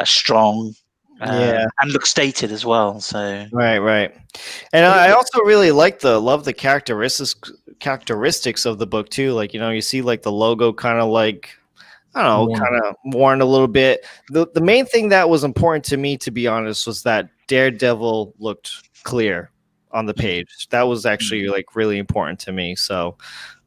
strong. Yeah, and looks dated as well. So right, and I also really love the characteristics of the book too. Like you see like the logo kind of like I don't know, kind of worn a little bit. The main thing that was important to me, to be honest, was that Daredevil looked clear on the page. That was actually like really important to me. So.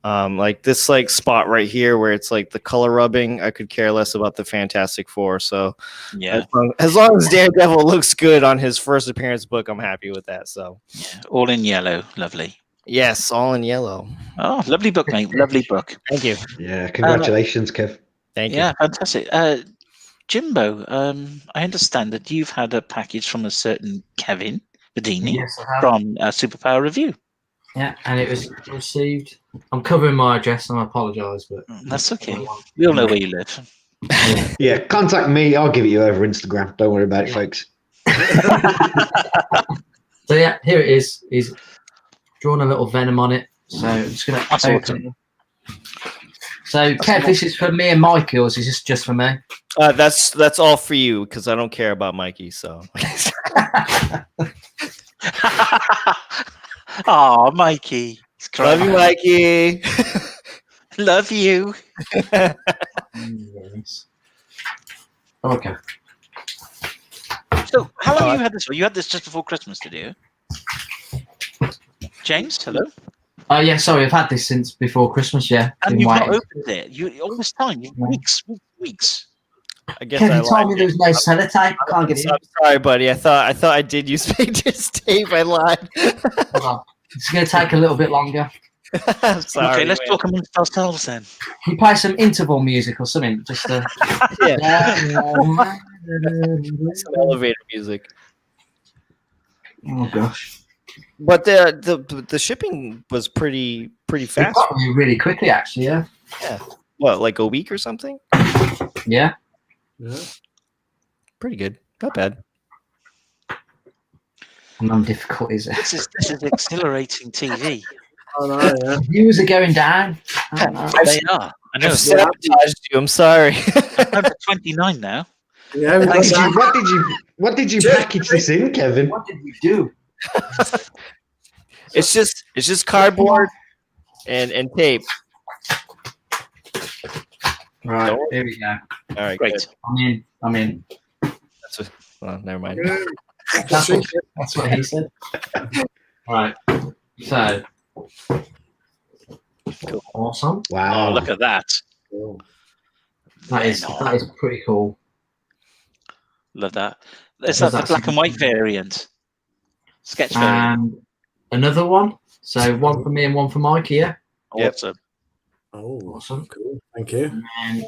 Like this like spot right here where it's like the color rubbing, I could care less about the Fantastic Four. So yeah, as long as Daredevil looks good on his first appearance book, I'm happy with that. So yeah, all in yellow, lovely. Yes, all in yellow. Oh, lovely book, mate. Lovely book. Thank you. Yeah, congratulations, Kev. Thank you. Yeah, fantastic. Jimbo, I understand that you've had a package from a certain Kevin Bedini Yes, I have. from Superpower Review. Yeah, and it was received. I'm covering my address, and I apologise, but That's okay. We all know where you live. Yeah, contact me. I'll give it you over Instagram. Don't worry about it, folks. So yeah, here it is. He's drawn a little venom on it. So I'm just going to open it. So Kev, this is for me and Mikey, or is this just for me? That's all for you because I don't care about Mikey. So. Oh, Mikey. Love you, Mikey. Love you. Yes. Okay. So, how long have you had this for? You had this just before Christmas, did you? James, hello. Oh yeah, sorry, I've had this since before Christmas. Yeah, And been you've not waiting. opened it. You all this time. Weeks. I guess Kevin I told me lied. there was no sellotape. Can't get it. I'm sorry, buddy. I thought I did use Pages tape. I lied. Hold on. It's going to take a little bit longer. I'm sorry. Okay, let's man. talk amongst ourselves then. Can you play some interval music or something? Just Yeah, some elevator music. Oh gosh, But the shipping was pretty it fast. got me really quickly actually. Yeah, What, like a week or something? yeah. Yeah. Pretty good. Not bad. Non-difficult is it? This is exhilarating TV. I know, yeah. Views are going down. I don't know. They are. I know. I've sabotaged you. I'm sorry. I'm down to 29 now. Yeah, we got that. What did you package this in, Kevin? What did we do? It's just cardboard and tape. Right, here we go. All right, Great. good. I'm in. Well, never mind. That's what he said. Right. So. Cool. Awesome. Wow. Oh, look at that. That is pretty cool. Love that. Is that the black and white variant? Sketch variant. And another one. So one for me and one for Mike here. Yep. Awesome. Oh, Awesome. cool. Thank you. And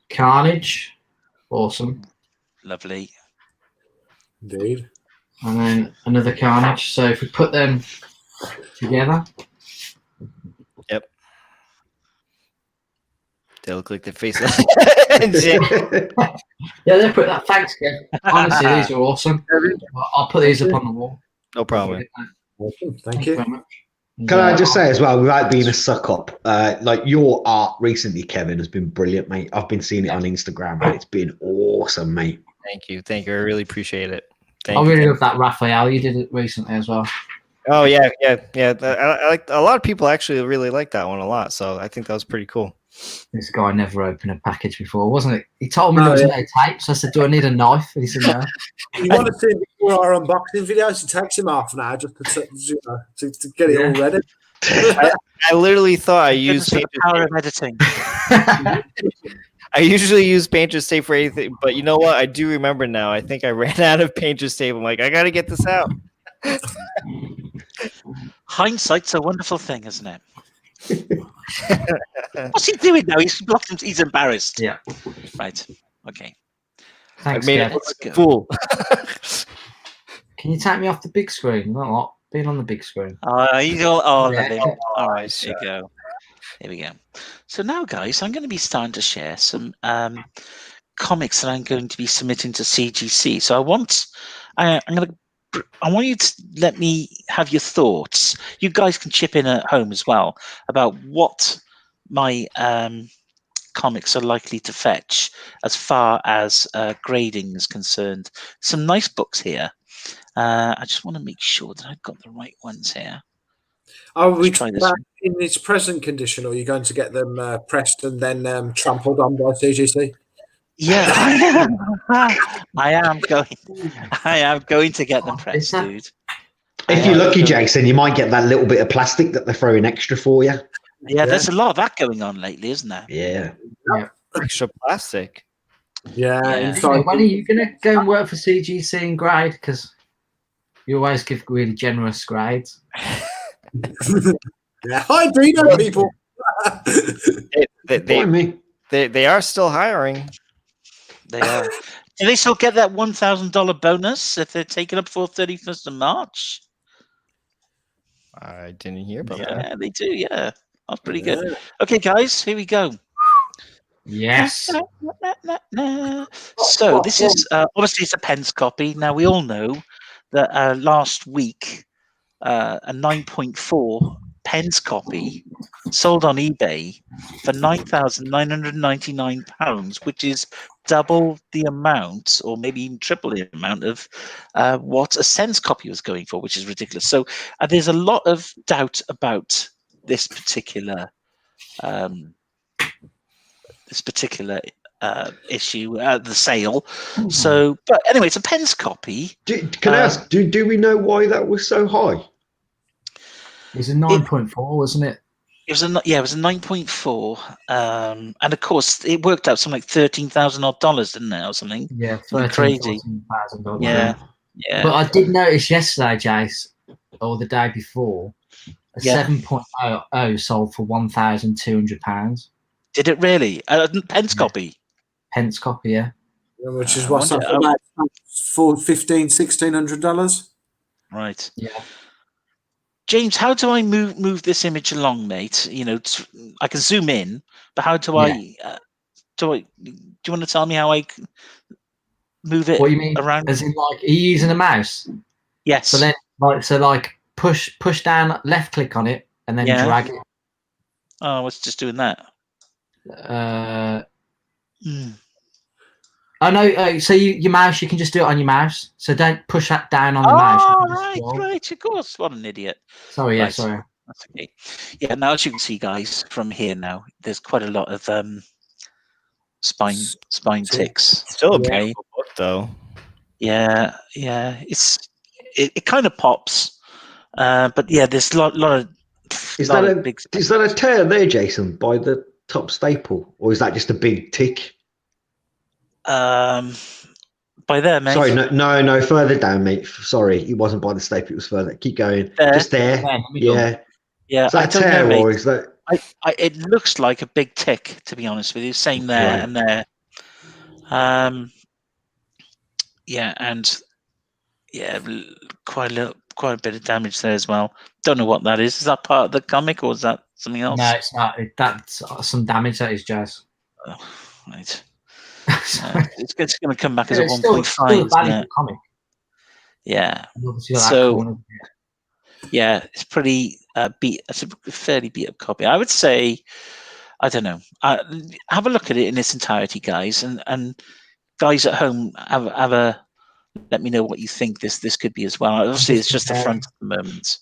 Carnage. Awesome. Lovely. Indeed. And then another Carnage. So if we put them together. They look like their face. Yeah, they put that. Thanks, Kev. Honestly, these are awesome. I'll put these up on the wall. No problem. Awesome. Thank you. very much. Can I just say as well, without being a suck up, like your art recently, Kevin, has been brilliant, mate. I've been seeing it on Instagram and it's been awesome, mate. Thank you. I really appreciate it. I really love that Raphael. You did it recently as well. Oh yeah. I like a lot of people actually really like that one a lot. So I think that was pretty cool. This guy never opened a package before, wasn't it? He told me there was no tape, so I said, "Do I need a knife?" And he said, "No." You want to see before our unboxing videos? It takes him half an hour just to get it all ready. I literally thought I used The power of editing. I usually use Painter's tape for anything, but you know what? I do remember now. I think I ran out of Painter's tape. I'm like, I got to get this out. Hindsight's a wonderful thing, isn't it? What's he doing now? He's blocked him. He's embarrassed. Yeah. Right. Okay. Thanks, I made Kev. it look Let's like a go. fool. Can you take me off the big screen? Not being on the big screen. You go. Oh, Yeah. lovely. All right. There you go. Here we go. So now, guys, I'm going to be starting to share some comics that I'm going to be submitting to CGC. So I want you to let me have your thoughts. You guys can chip in at home as well about what my comics are likely to fetch as far as grading is concerned. Some nice books here. I just want to make sure that I've got the right ones here. Are we Let's try this back one. in its present condition, or are you going to get them pressed and then trampled on by CGC? Yeah, I am going to get them pressed, dude. If you're lucky, Jason, you might get that little bit of plastic that they're throwing extra for you. Yeah, there's a lot of that going on lately, isn't there? Yeah. Extra plastic. Yeah. Yeah. Inside. When are you going to go and work for CGC and grade? Because you always give really generous grades. Yeah. Hi, Deano, people. They are still hiring. They are. Do they still get that $1,000 bonus if they're taken up for 31st of March? I didn't hear about that. Yeah, they do. Yeah, that's pretty good. Okay, guys, here we go. Yes. So this is obviously it's a Pence copy. Now we all know that last week a 9.4 Pence copy sold on eBay for £9,999, which is double the amount, or maybe even triple the amount of what a Sense copy was going for, which is ridiculous. So there's a lot of doubt about this particular issue, the sale. So, but anyway, it's a Pence copy. Can I ask, do we know why that was so high? It was a 9.4, wasn't it? It was a 9.4, and of course it worked out something like $13,000 didn't it, or something? Yeah, Crazy. $13,000. Yeah, yeah. But I did notice yesterday, Jace, or the day before, a 7.0 sold for £1,200. Did it really? Pence copy. Pence copy, yeah. Which is what's up about for $1,600. Right. Yeah. James, how do I move this image along, mate? You know, I can zoom in, but how do I? Do you want to tell me how I move it? What you mean? Around? As in, like, are you using a mouse? Yes. So then, push down, left click on it, and then drag it. Oh, I was just doing that. Oh no! So your mouse, you can just do it on your mouse. So don't push that down on the mouse. Right. Of course. What an idiot. Sorry, right. sorry. That's okay. Yeah. Now, as you can see, guys, from here now, there's quite a lot of spine ticks. Still a beautiful book, though. Yeah. It kind of pops, but yeah, there's a lot of. Is that a tear there, Jason, by the top staple, or is that just a big tick? By there, mate. Sorry, no, further down, mate. Sorry, it wasn't by the staple. It was further. Keep going. There. Just there. Yeah. Yeah. Is that a tear, or is that? It looks like a big tick, to be honest with you. Same there and there. Yeah, and yeah, quite a bit of damage there as well. Don't know what that is. Is that part of the comic, or is that something else? No, it's not. That's some damage. That is, Jazz. Oh, right. It's going to come back as a 1.5. Still a valuable comic. Yeah. So yeah, it's pretty beat. It's a fairly beat up copy. I would say, I don't know. Have a look at it in its entirety, guys, and guys at home have a. Let me know what you think this could be as well. Obviously, it's just the front at the moment.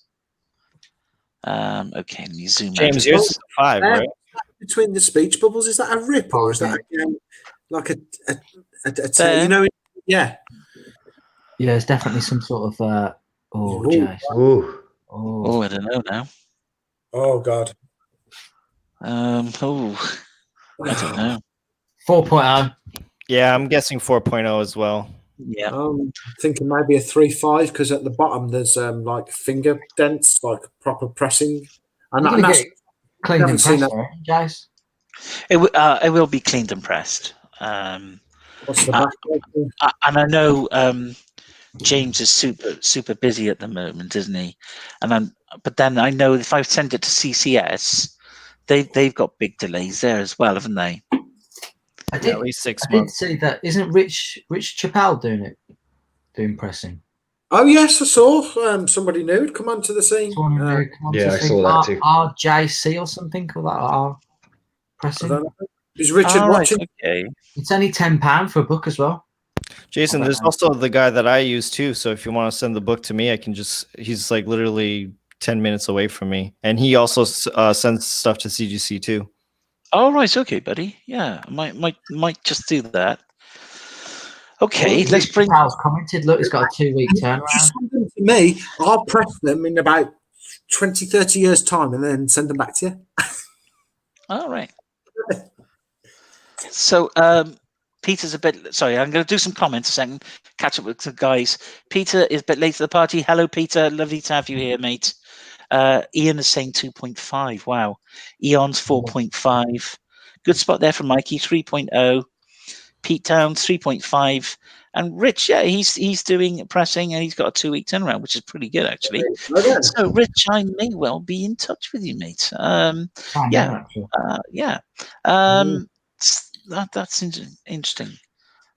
Okay, let me zoom James, out. yours is 5, right? Between the speech bubbles, is that a rip or is that like a you know? Yeah. Yeah, it's definitely some sort of. I don't know now. Oh God. I don't know. 4.0. Yeah, I'm guessing 4.0 as well. Yeah. Thinking maybe a 3.5 because at the bottom there's like finger dents, like proper pressing. And that's cleaned and pressed, guys. It will be cleaned and pressed. What's the back? And I know James is super busy at the moment, isn't he? But then I know if I send it to CCS, they've got big delays there as well, haven't they? At least 6 I months. did see that. Isn't Rich Chappelle doing pressing? Oh yes, I saw somebody new come onto the scene. I saw that too. RJC or something called that. R pressing. Is Richard watching? Right, okay. It's only £10 for a book as well. Jason, there's also the guy that I use too. So if you want to send the book to me, I can he's like literally 10 minutes away from me. And he also sends stuff to CGC too. Oh, right. Okay, buddy. Yeah, might just do that. Okay, let's bring. Charles commented, look, it's got a 2-week turnaround. Just send them to me. I'll press them in about 20, 30 years' time and then send them back to you. All right. So, Peter's a bit. Sorry, I'm going to do some comments a second. Catch up with the guys. Peter is a bit late to the party. Hello, Peter. Lovely to have you here, mate. Ian is saying 2.5. Wow. Eon's 4.5. Good spot there for Mikey, 3.0. Pete Town, 3.5. And Rich, yeah, he's doing pressing and he's got a 2-week turnaround, which is pretty good, actually. Okay. So, Rich, I may well be in touch with you, mate. That's interesting.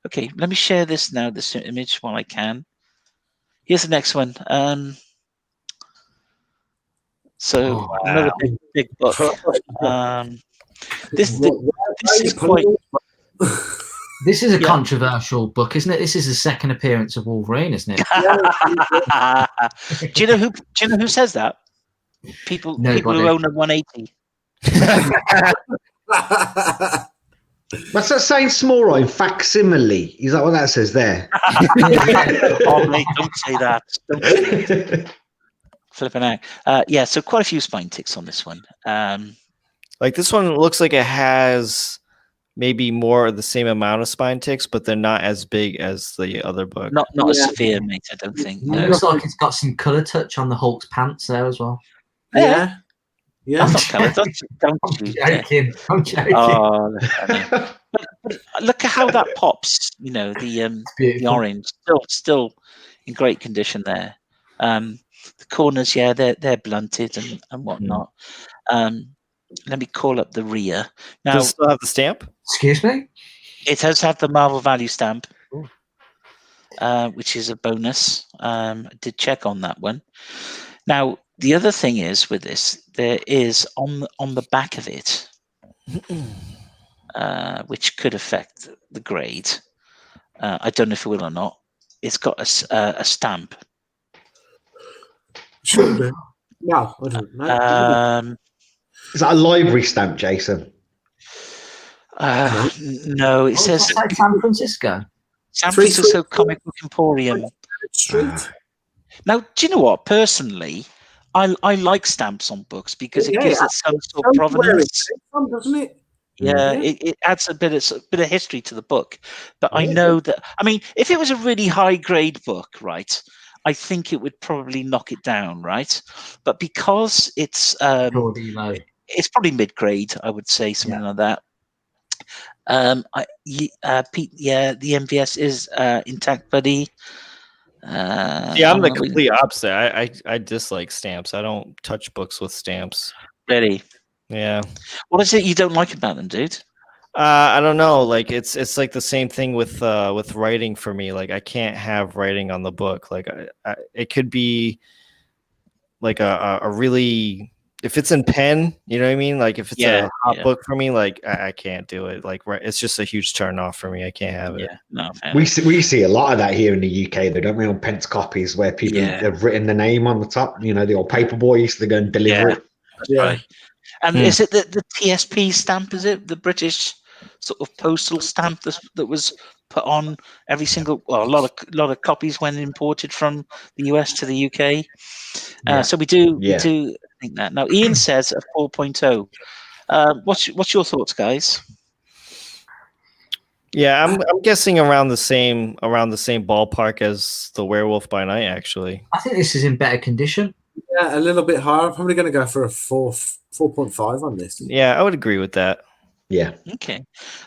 Okay, let me share this now, this image, while I can. Here's the next one. Another big book. This is quite. This is a controversial book, isn't it? This is the second appearance of Wolverine, isn't it? Do you know who says that? People who own a 180. What's that saying? Small right? Facsimile. Is that what that says there? Oh, mate, don't say that. Flipping out. Yeah, so quite a few spine ticks on this one. Like this one looks like it has maybe more of the same amount of spine ticks, but they're not as big as the other book. Not as Yeah. severe, mate. I don't think. It No. looks like it's got some colour touch on the Hulk's pants there as well. Yeah. Yeah. That's not colour. Don't I'm you dare. joking. I'm joking. Oh, look at how that pops. You know, the Beautiful. orange still in great condition there. The corners, yeah, they're blunted and whatnot. Let me call up the rear. Now, Does it still have the stamp? Excuse me? it does have the Marvel Value stamp, Ooh. which is a bonus. I did check on that one. Now, the other thing is with this, there is on the back of it, which could affect the grade. I don't know if it will or not. It's got a stamp. Should be. No, I don't know. Is that a library stamp, Jason? No, it says It's like San Francisco. San 334 Francisco Comic Book Emporium. Street. Now, do you know what? Personally, I like stamps on books because it gives it some sort of Shows where provenance. it's from, doesn't it? Yeah, Yeah. it adds a bit of history to the book. But I Yeah. know that. I mean, if it was a really high grade book, right, I think it would probably knock it down, right? But because it's Geordie Low. it's probably mid grade, I would say something like that. Pete, yeah, the MVS is intact, buddy. Yeah, I'm the complete opposite. I dislike stamps. I don't touch books with stamps. Really? Yeah. What is it you don't like about them, dude? I don't know. Like it's like the same thing with writing for me. Like I can't have writing on the book. Like it could be like a really, if it's in pen, you know what I mean? Like if it's a hot book for me, like I can't do it. Like it's just a huge turn off for me. I can't have it. Yeah, no. We see a lot of that here in the UK. They don't on Pence copies where people have written the name on the top. You know, the old paper boys. They go and deliver it. That's right. And is it the TSP stamp? Is it the British sort of postal stamp that was put on every single? Well, a lot of copies when imported from the US to the UK. So we do think that. Now, Ian says a 4.0. What's your thoughts, guys? Yeah, I'm guessing around the same ballpark as the Werewolf by Night. Actually, I think this is in better condition. Yeah, a little bit higher. I'm probably going to go for a 4.5 on this. Yeah, I would agree with that. Yeah. Okay.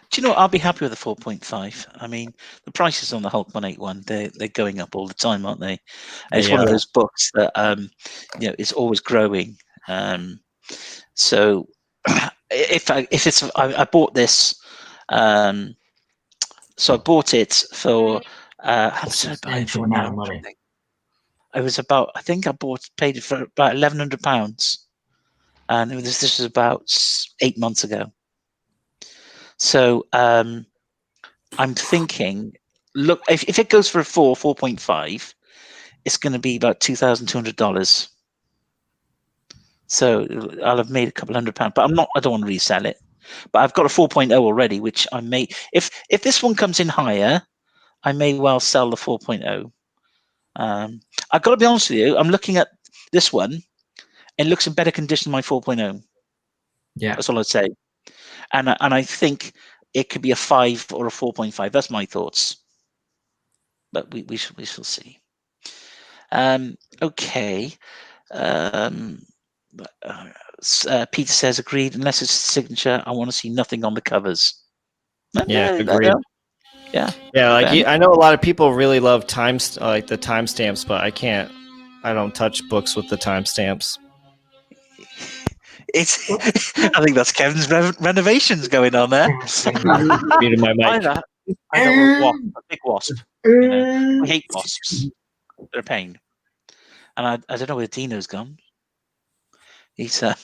Do you know what? I'll be happy with a 4.5. I mean, the prices on the Hulk 181, they're going up all the time, aren't they? And it's one of those books that it's always growing. So I bought this. So I bought it for how much did I buy it for now? It was about, I think I paid it for about £1,100, and this was about 8 months ago. So I'm thinking, look, if it goes for a 4.5, it's going to be about $2,200. So I'll have made a couple £100, but I don't want to resell it. But I've got a 4.0 already, which I may, if this one comes in higher, I may well sell the 4.0. I've got to be honest with you. I'm looking at this one. It looks in better condition than my 4.0. Yeah, that's all I'd say. And I think it could be a 5 or a 4.5. That's my thoughts. But we shall see. Okay. Peter says agreed. Unless it's a signature, I want to see nothing on the covers. Yeah, agreed. Yeah. Like I know a lot of people really love the timestamps, but I can't. I don't touch books with the timestamps. I think that's Kevin's renovations going on there. Muted my mic. I know a big wasp. I hate wasps. They're a pain. And I don't know where Deano's gone. He's a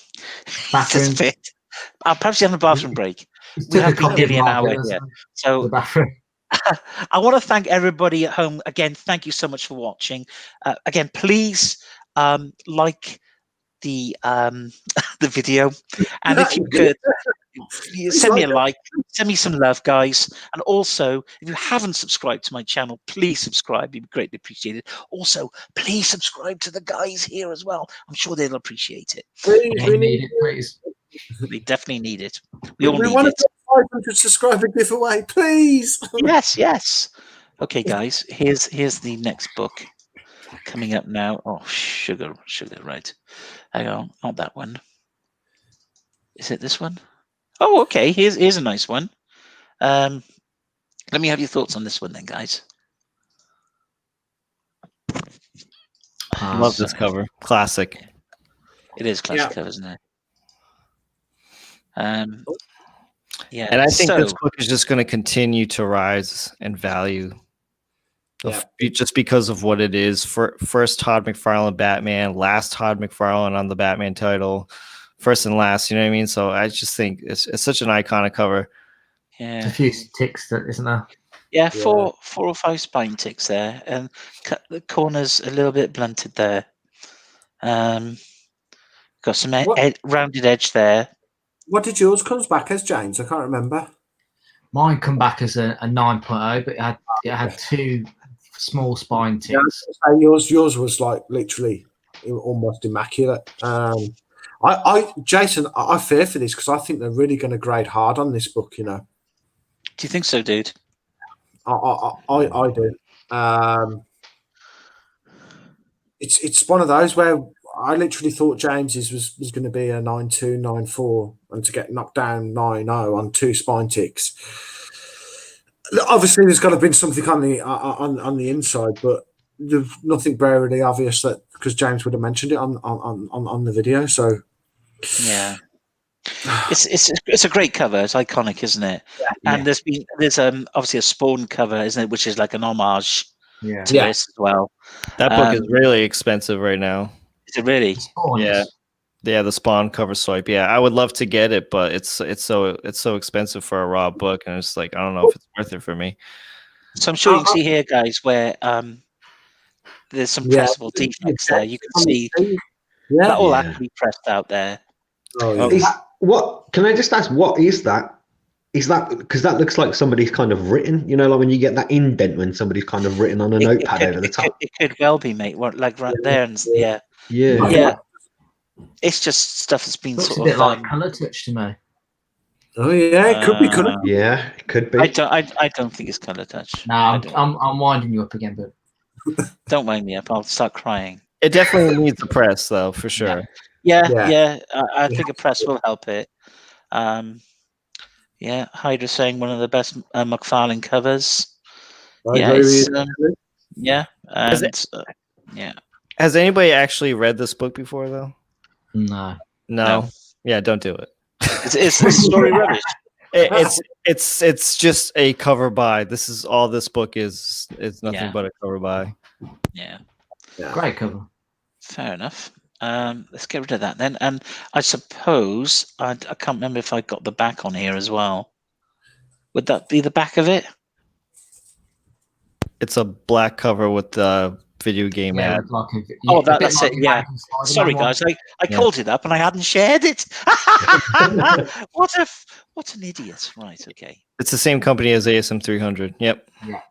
bit. Perhaps he's having a bathroom break. We have been nearly an hour here. So I want to thank everybody at home. Again, thank you so much for watching. Again, please like the the video, and if you could send me a like, send me some love, guys. And also, if you haven't subscribed to my channel, please subscribe. It'd be greatly appreciated. Also, please subscribe to the guys here as well. I'm sure they'll appreciate it. Please, Yeah, we you need need it, please. They definitely need it. We all we need want it. to 500 subscriber giveaway, please. Yes, yes. Okay, guys. Here's the next book coming up now. Oh, sugar, right. Hang on, not that one. Is it this one? Oh, okay. Here's a nice one. Let me have your thoughts on this one then, guys. Love this Sorry. cover. Classic. It is classic Yeah. cover, isn't it? Yeah. And I think so, this book is just going to continue to rise in value. Just because of what it is. First Todd McFarlane Batman, last Todd McFarlane on the Batman title, first and last, you know what I mean? So I just think it's such an iconic cover. There's a yeah. few ticks, that isn't there? Yeah, four or five spine ticks there, and cut the corners a little bit blunted there. Got some rounded edge there. What did yours comes back as, James? I can't remember. Mine come back as a 9.0, but it had two small spine Yeah, ticks. yours was like literally almost immaculate. Jason, I fear for this because I think they're really going to grade hard on this book. You know, Do you think so, dude? I do. It's one of those where I literally thought James's was going to be a 9.2, 9.4, and to get knocked down 9.0 on two spine ticks. Obviously, there's got to have been something on the inside, but there's nothing very obvious that because James would have mentioned it on the video. So Yeah. It's a great cover. It's iconic, isn't it? Yeah. And there's obviously a Spawn cover, isn't it, which is like an homage Yeah. to this as well. That book is really expensive right now. Is it really? Spawn Yeah. is- Yeah, the Spawn cover swipe. Yeah, I would love to get it, but it's so expensive for a raw book, and it's like I don't know if it's worth it for me. So I'm sure you can see here, guys, where there's some pressable defects there. You can see that all actually pressed out there. Oh, Is what? Can I just ask? What is that? Is that because that looks like somebody's kind of written? You know, like when you get that indent when somebody's kind of written on a notepad over the top. It could well be, mate. What, like right there, and yeah. Yeah. It's just stuff that's been Looks sort a bit of like colour touch to me. Oh yeah, it could be colour. Yeah, it could be. I don't think it's colour touch. No, I'm winding you up again, but Don't wind me up. I'll start crying. It definitely needs a press, though, for sure. Yeah. I think a press will help it. Yeah, Hydra's saying one of the best McFarlane covers. Yeah, and yeah. Has anybody actually read this book before, though? no. No. Yeah, don't do it. It's a story rubbish. It's just a cover by. This is all this book is. It's nothing but a cover by. Yeah. Great cover. Fair enough. Let's get rid of that then. And I suppose I can't remember if I got the back on here as well. Would that be the back of it? It's a black cover with the video game ad. Like that's it. Yeah. Sorry, guys. I called it up and I hadn't shared it. What an idiot. Right. Okay. It's the same company as ASM 300. Yep. Yeah.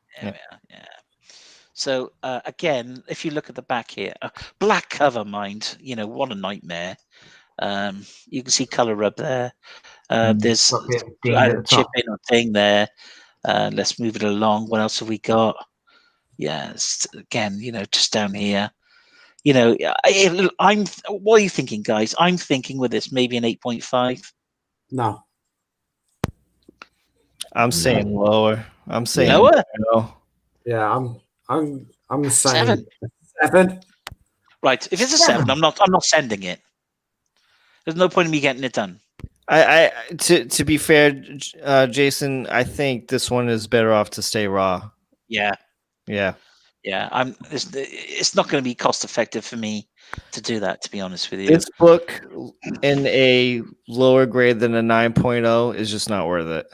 So again, if you look at the back here, black cover, mind. You know, what a nightmare. You can see color rub there. There's a chip in a thing there. Let's move it along. What else have we got? Yes, again, just down here. What are you thinking, guys? I'm thinking with this maybe an 8.5. No. I'm saying lower. I'm saying lower. No. Yeah, I'm saying 7. Right. If it's a 7, I'm not sending it. There's no point in me getting it done. To be fair, Jason, I think this one is better off to stay raw. Yeah. It's not going to be cost effective for me to do that, to be honest with you. This book in a lower grade than a 9.0 is just not worth it.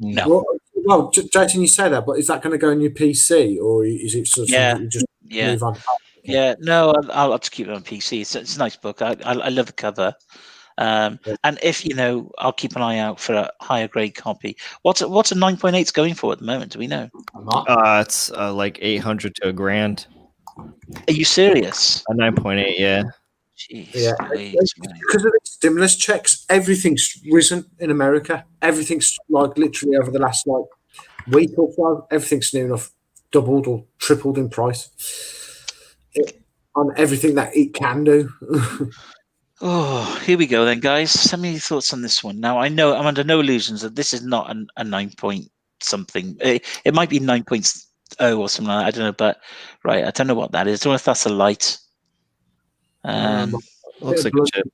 No. Well, Jason, you say that, but is that going to go on your PC or is it sort of something you just move on? Yeah, no, I'll have to keep it on PC. It's a nice book. I love the cover. And if I'll keep an eye out for a higher grade copy. What's a 9.8's going for at the moment? Do we know? I'm not. It's like 800 to $1,000. Are you serious? A 9.8, yeah. Jeez, Yeah, Louise, man. because of the stimulus checks, everything's risen in America. Everything's like literally over the last like week or so, everything's near enough doubled or tripled in price on everything that it can do. Oh, here we go then, guys. Send me your thoughts on this one. Now, I know I'm under no illusions that this is not a 9 point something. It might be 9.0 or something like that. I don't know, but right, I don't know what that is. I don't know if that's a light. Looks like a chip.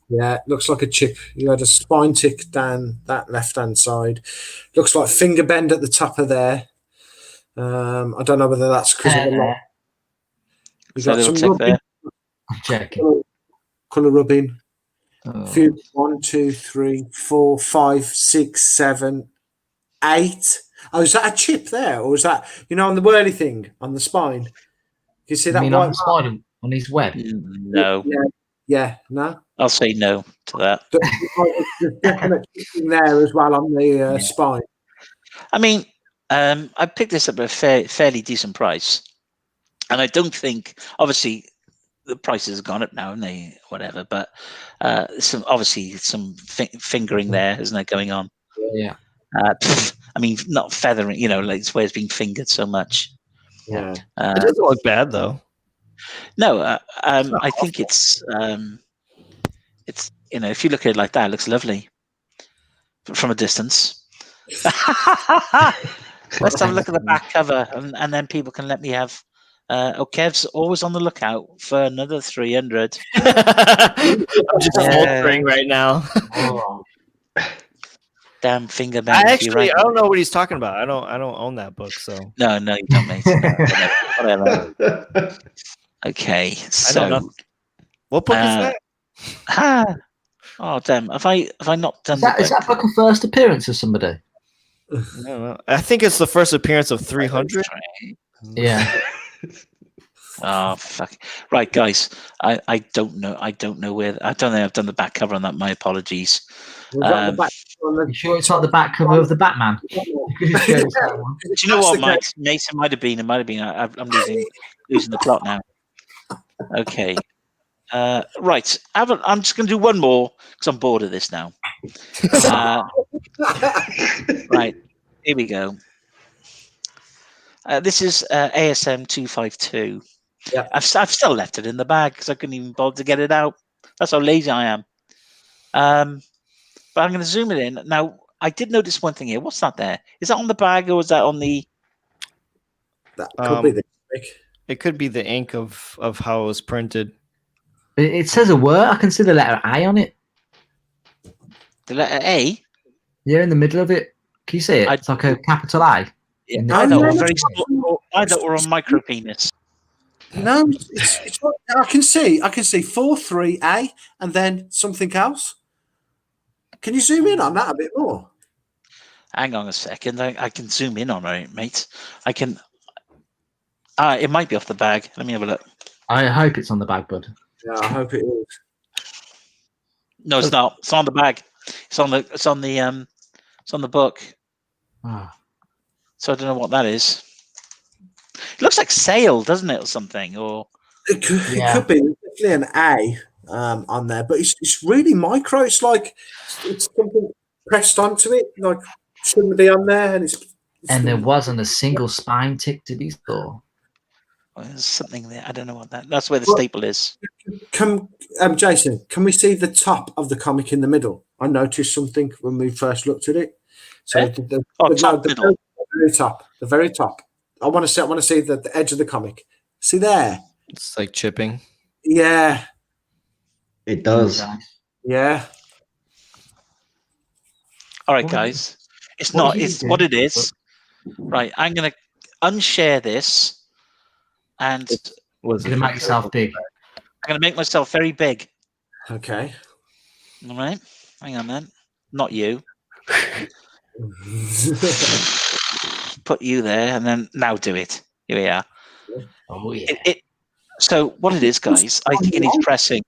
Yeah, it looks like a chip. You had a spine tick down that left-hand side. Looks like finger bend at the top of there. I don't know whether that's because of the light. You So got some little tick there. I'm checking. colour rubbing. Oh. Few 1, 2, 3, 4, 5, 6, 7, 8. Oh, is that a chip there, or is that on the whirly thing on the spine? You see I that mean, white on the mark? spider on his web. No, Yeah, no. I'll say no to that. There's definite chipping there as well on the spine. I mean, I picked this up at a fairly decent price, and I don't think, obviously, the prices have gone up now, and they whatever. But some fingering there, isn't there, going on? Yeah. I mean, not feathering, like it's where it's being fingered so much. Yeah. It doesn't look bad though. No, I think it's if you look at it like that, it looks lovely from a distance. Let's have a look at the back cover, and then people can let me have. Kev's always on the lookout for another 300. I'm just faltering right now. Oh, Damn finger I bang. actually I don't know what he's talking about. I don't own that book, so No, you don't, mate. No, whatever. Okay, I know so nothing. What book is that? Oh damn! Have I not done is that book a first appearance of somebody? I don't know. I think it's the first appearance of 300. Yeah. Oh fuck! Right, guys. I don't know. I don't know where. I don't think I've done the back cover on that. My apologies. We've got the back on the- You sure it's not the back cover of the Batman? Do you know what, Mike? Mason might have been. It might have been. I'm losing the plot now. Okay. Right. I'm just going to do one more because I'm bored of this now. Right. Here we go. This is ASM 252. Yeah. I've still left it in the bag because I couldn't even bother to get it out. That's how lazy I am. But I'm going to zoom it in. Now, I did notice one thing here. What's that there? Is that on the bag or is that on the... That could be the It could be the ink of how it was printed. It says a word. I can see the letter I on it. The letter A? Yeah, in the middle of it. Can you see it? It's like a capital I. Yeah, No, I no, thought no, very no. small. I thought we're on micro penis. No, it's I can see 4-3A and then something else. Can you zoom in on that a bit more? Hang on a second. I can zoom in on it, mate. I can... it might be off the bag. Let me have a look. I hope it's on the bag, bud. Yeah, I hope it is. No, it's not. It's on the bag. It's on the book. Ah. So I don't know what that is. It looks like sail, doesn't it, or something? Or It could Yeah. be definitely an A on there, but it's really micro. It's like it's something pressed onto it, like shouldn't be on there, and it's And there wasn't a single spine tick to be saw. there's something there. I don't know what that. That's where the Well- staple is. Jason, can we see the top of the comic in the middle? I noticed something when we first looked at it. So Eh? Top middle. the very top. I want to see the edge of the comic. See there? It's like chipping. Yeah, It does. yeah. All right, What guys. It's what not. did you It's do? what it is. Right. I'm gonna unshare this, and Was You're gonna make yourself big. I'm gonna make myself very big. Okay. All right. Hang on, then. Not you. Put you there, and then now do it. Here we are. Oh yeah. It So what it is, guys, I think it needs pressing.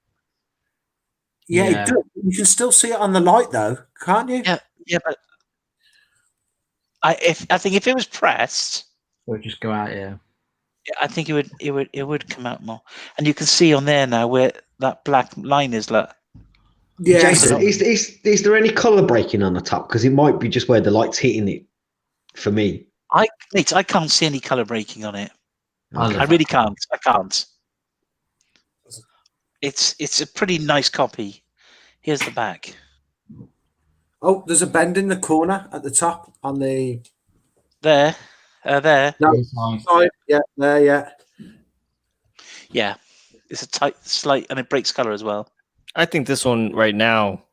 Yeah, Yeah. it does. You can still see it on the light, though, can't you? Yeah, but I think if it was pressed, We'll just go out here. I think it would come out more. And you can see on there now where that black line is. Look. Yeah. Jason, is there any color breaking on the top? Because it might be just where the light's hitting it. For me, I can't see any color breaking on it. I I really can't. I can't. It's a pretty nice copy. Here's the back. Oh, there's a bend in the corner at the top on the There. no, side. Yeah, there, yeah. Yeah. It's a tight, slight, and it breaks color as well. I think this one right now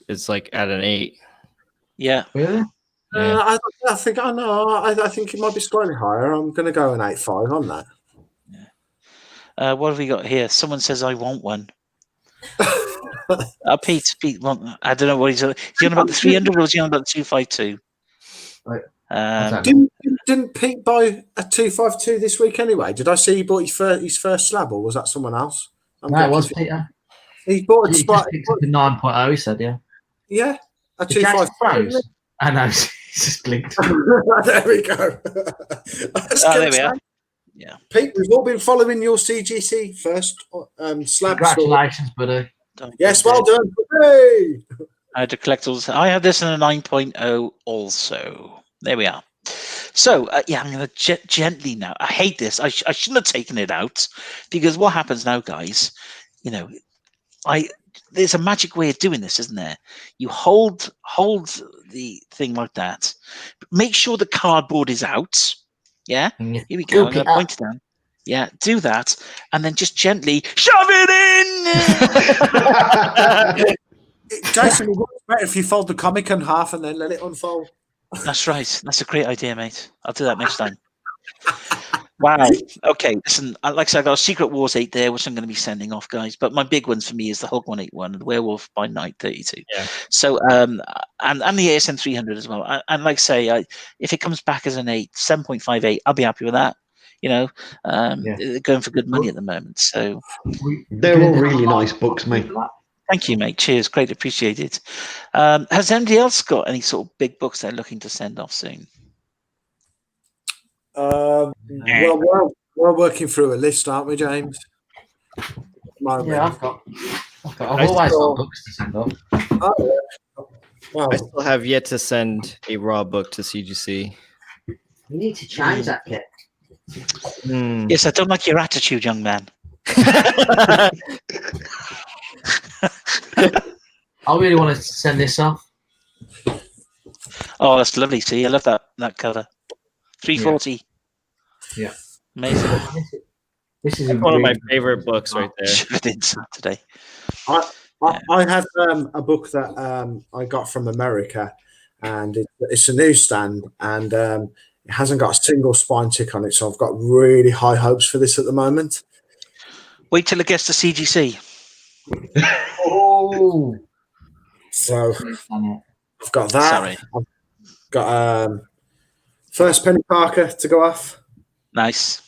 is like at an 8. Yeah. Really? Yeah. I think I know. I think it might be slightly higher. I'm going to go an 8.5 on that. What have we got here? Someone says I want one. Pete, I don't know what he's on. Is he on about the 300 or is he on about the 252? Right. Didn't Pete buy a 252 this week anyway? Did I see he bought his first slab, or was that someone else? No, it was Peter. He bought a He spot. just picked up a 9.0, he said, yeah. Yeah, a The Jackson 252. froze. I know, he's just blinked. There we go. There we are. Yeah. Pete, we've all been following your CGC first slab. Congratulations, buddy. Yes, well done. Hey! I had to collect all this. I have this in a 9.0 also. There we are. So, yeah, I'm going to gently now. I hate this. I shouldn't have taken it out, because what happens now, guys, you know, there's a magic way of doing this, isn't there? You hold the thing like that. Make sure the cardboard is out. Yeah? Here we go. I'm going to point it down. Yeah, do that. And then just gently shove it in! Jason, it works better if you fold the comic in half and then let it unfold. That's right. That's a great idea, mate. I'll do that next time. Wow. Okay. Listen, like I said, I got a Secret Wars 8 there, which I'm going to be sending off, guys. But my big ones for me is the Hulk 181 and the Werewolf by Night 32. Yeah. So, and the ASN 300 as well. And like I say, if it comes back as an 7.58, I'll be happy with that. You know, they're going for good money at the moment. So they're all really nice books, mate. Thank you, mate. Cheers. Great appreciated. Has anybody else got any sort of big books they're looking to send off soon? Well, we're working through a list, aren't we, James? Yeah, I've always got books to send off. Oh, yeah. Well, I still have yet to send a raw book to CGC. You need to change that, Kit. Yes, I don't like your attitude, young man. I really want to send this off. Oh, that's lovely. See, I love that cover. 340. Yeah. Amazing. This is one of my favorite books right there. Should in Saturday. I have a book that I got from America, and it's a newsstand, and it hasn't got a single spine tick on it, so I've got really high hopes for this at the moment. Wait till it gets to CGC. Oh. So I've got that. Sorry. I've got first Penny Parker to go off. Nice.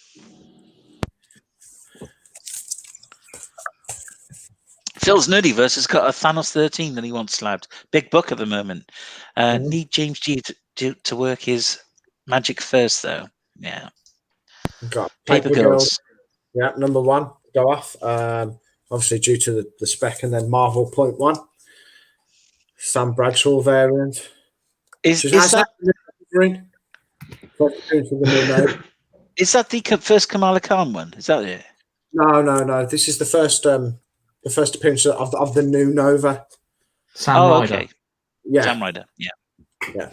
Phil's Nerdyverse has got a Thanos 13 that he wants slabbed. Big book at the moment. Need James G to work his magic first, though. Yeah. Got Paper Girls. Yeah, number 1 go off. Obviously due to the spec, and then Marvel .1. Sam Bradshaw variant. Is that the first Kamala Khan one? Is that it? No. This is the first appearance of the new Nova. Sam Ryder. Okay. Yeah. Sam Ryder. Yeah. Yeah.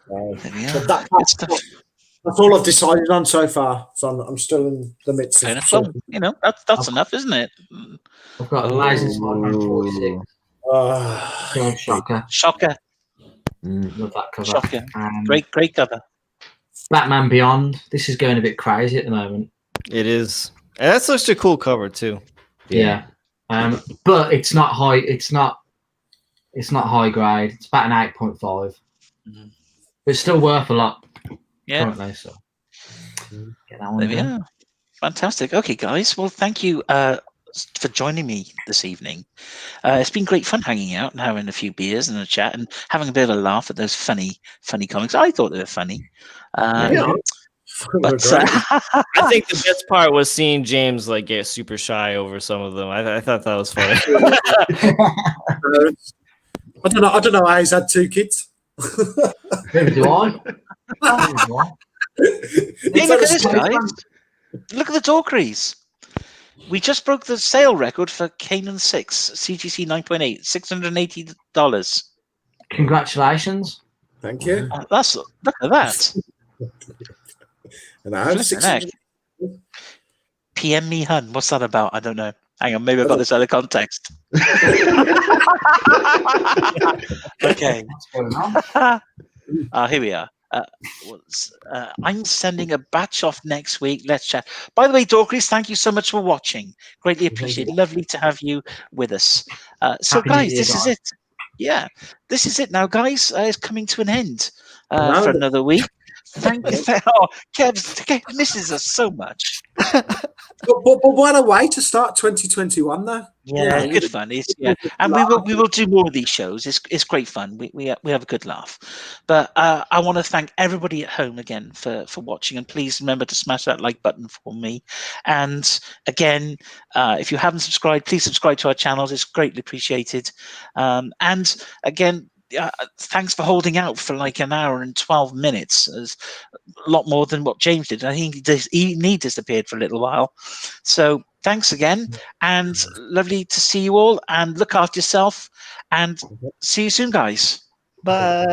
There we are. That's all I've decided on so far. So I'm still in the midst of. Well, you know, that's enough, isn't it? I've got Amazing Spider-Man 46. Shocker. Love that cover. Shocker. Great cover. Batman Beyond. This is going a bit crazy at the moment. It is. And that's such a cool cover too. Yeah. But it's not high. It's not high grade. It's about an 8.5. Mm-hmm. But it's still worth a lot. Yeah. Currently, so. Get that one there we are. Fantastic. Okay, guys. Well, thank you for joining me this evening. It's been great fun hanging out and having a few beers and a chat and having a bit of a laugh at those funny comics. I thought they were funny. But I think the best part was seeing James like get super shy over some of them. I thought that was funny. I don't know how he's had 2 kids. Maybe do I? Hey, look at this, guys. Look at the Dorkeries. We just broke the sale record for Kanan 6 CGC 9.8, $680. Congratulations. Thank you. Look at that. And I have 6. PM me, hun. What's that about? I don't know. Hang on, maybe I got this out of context. Okay. What's going on? Here we are. I'm sending a batch off next week. Let's chat. By the way, Dorkeries, thank you so much for watching. Greatly appreciated. Lovely to have you with us. So, Happy New guys, Year, this is guys. it. Yeah, this is it now, guys. It's coming to an end for another week. Thank you. Oh, Kev misses us so much. But what a way to start 2021, though. Yeah, good fun. And we will do more of these shows. It's great fun. We have a good laugh. But I want to thank everybody at home again for watching, and please remember to smash that like button for me. And again, if you haven't subscribed, please subscribe to our channels. It's greatly appreciated. And again, thanks for holding out for like an hour and 12 minutes. It's a lot more than what James did. I think he disappeared for a little while. So thanks again, and lovely to see you all, and look after yourself, and see you soon, guys. Bye.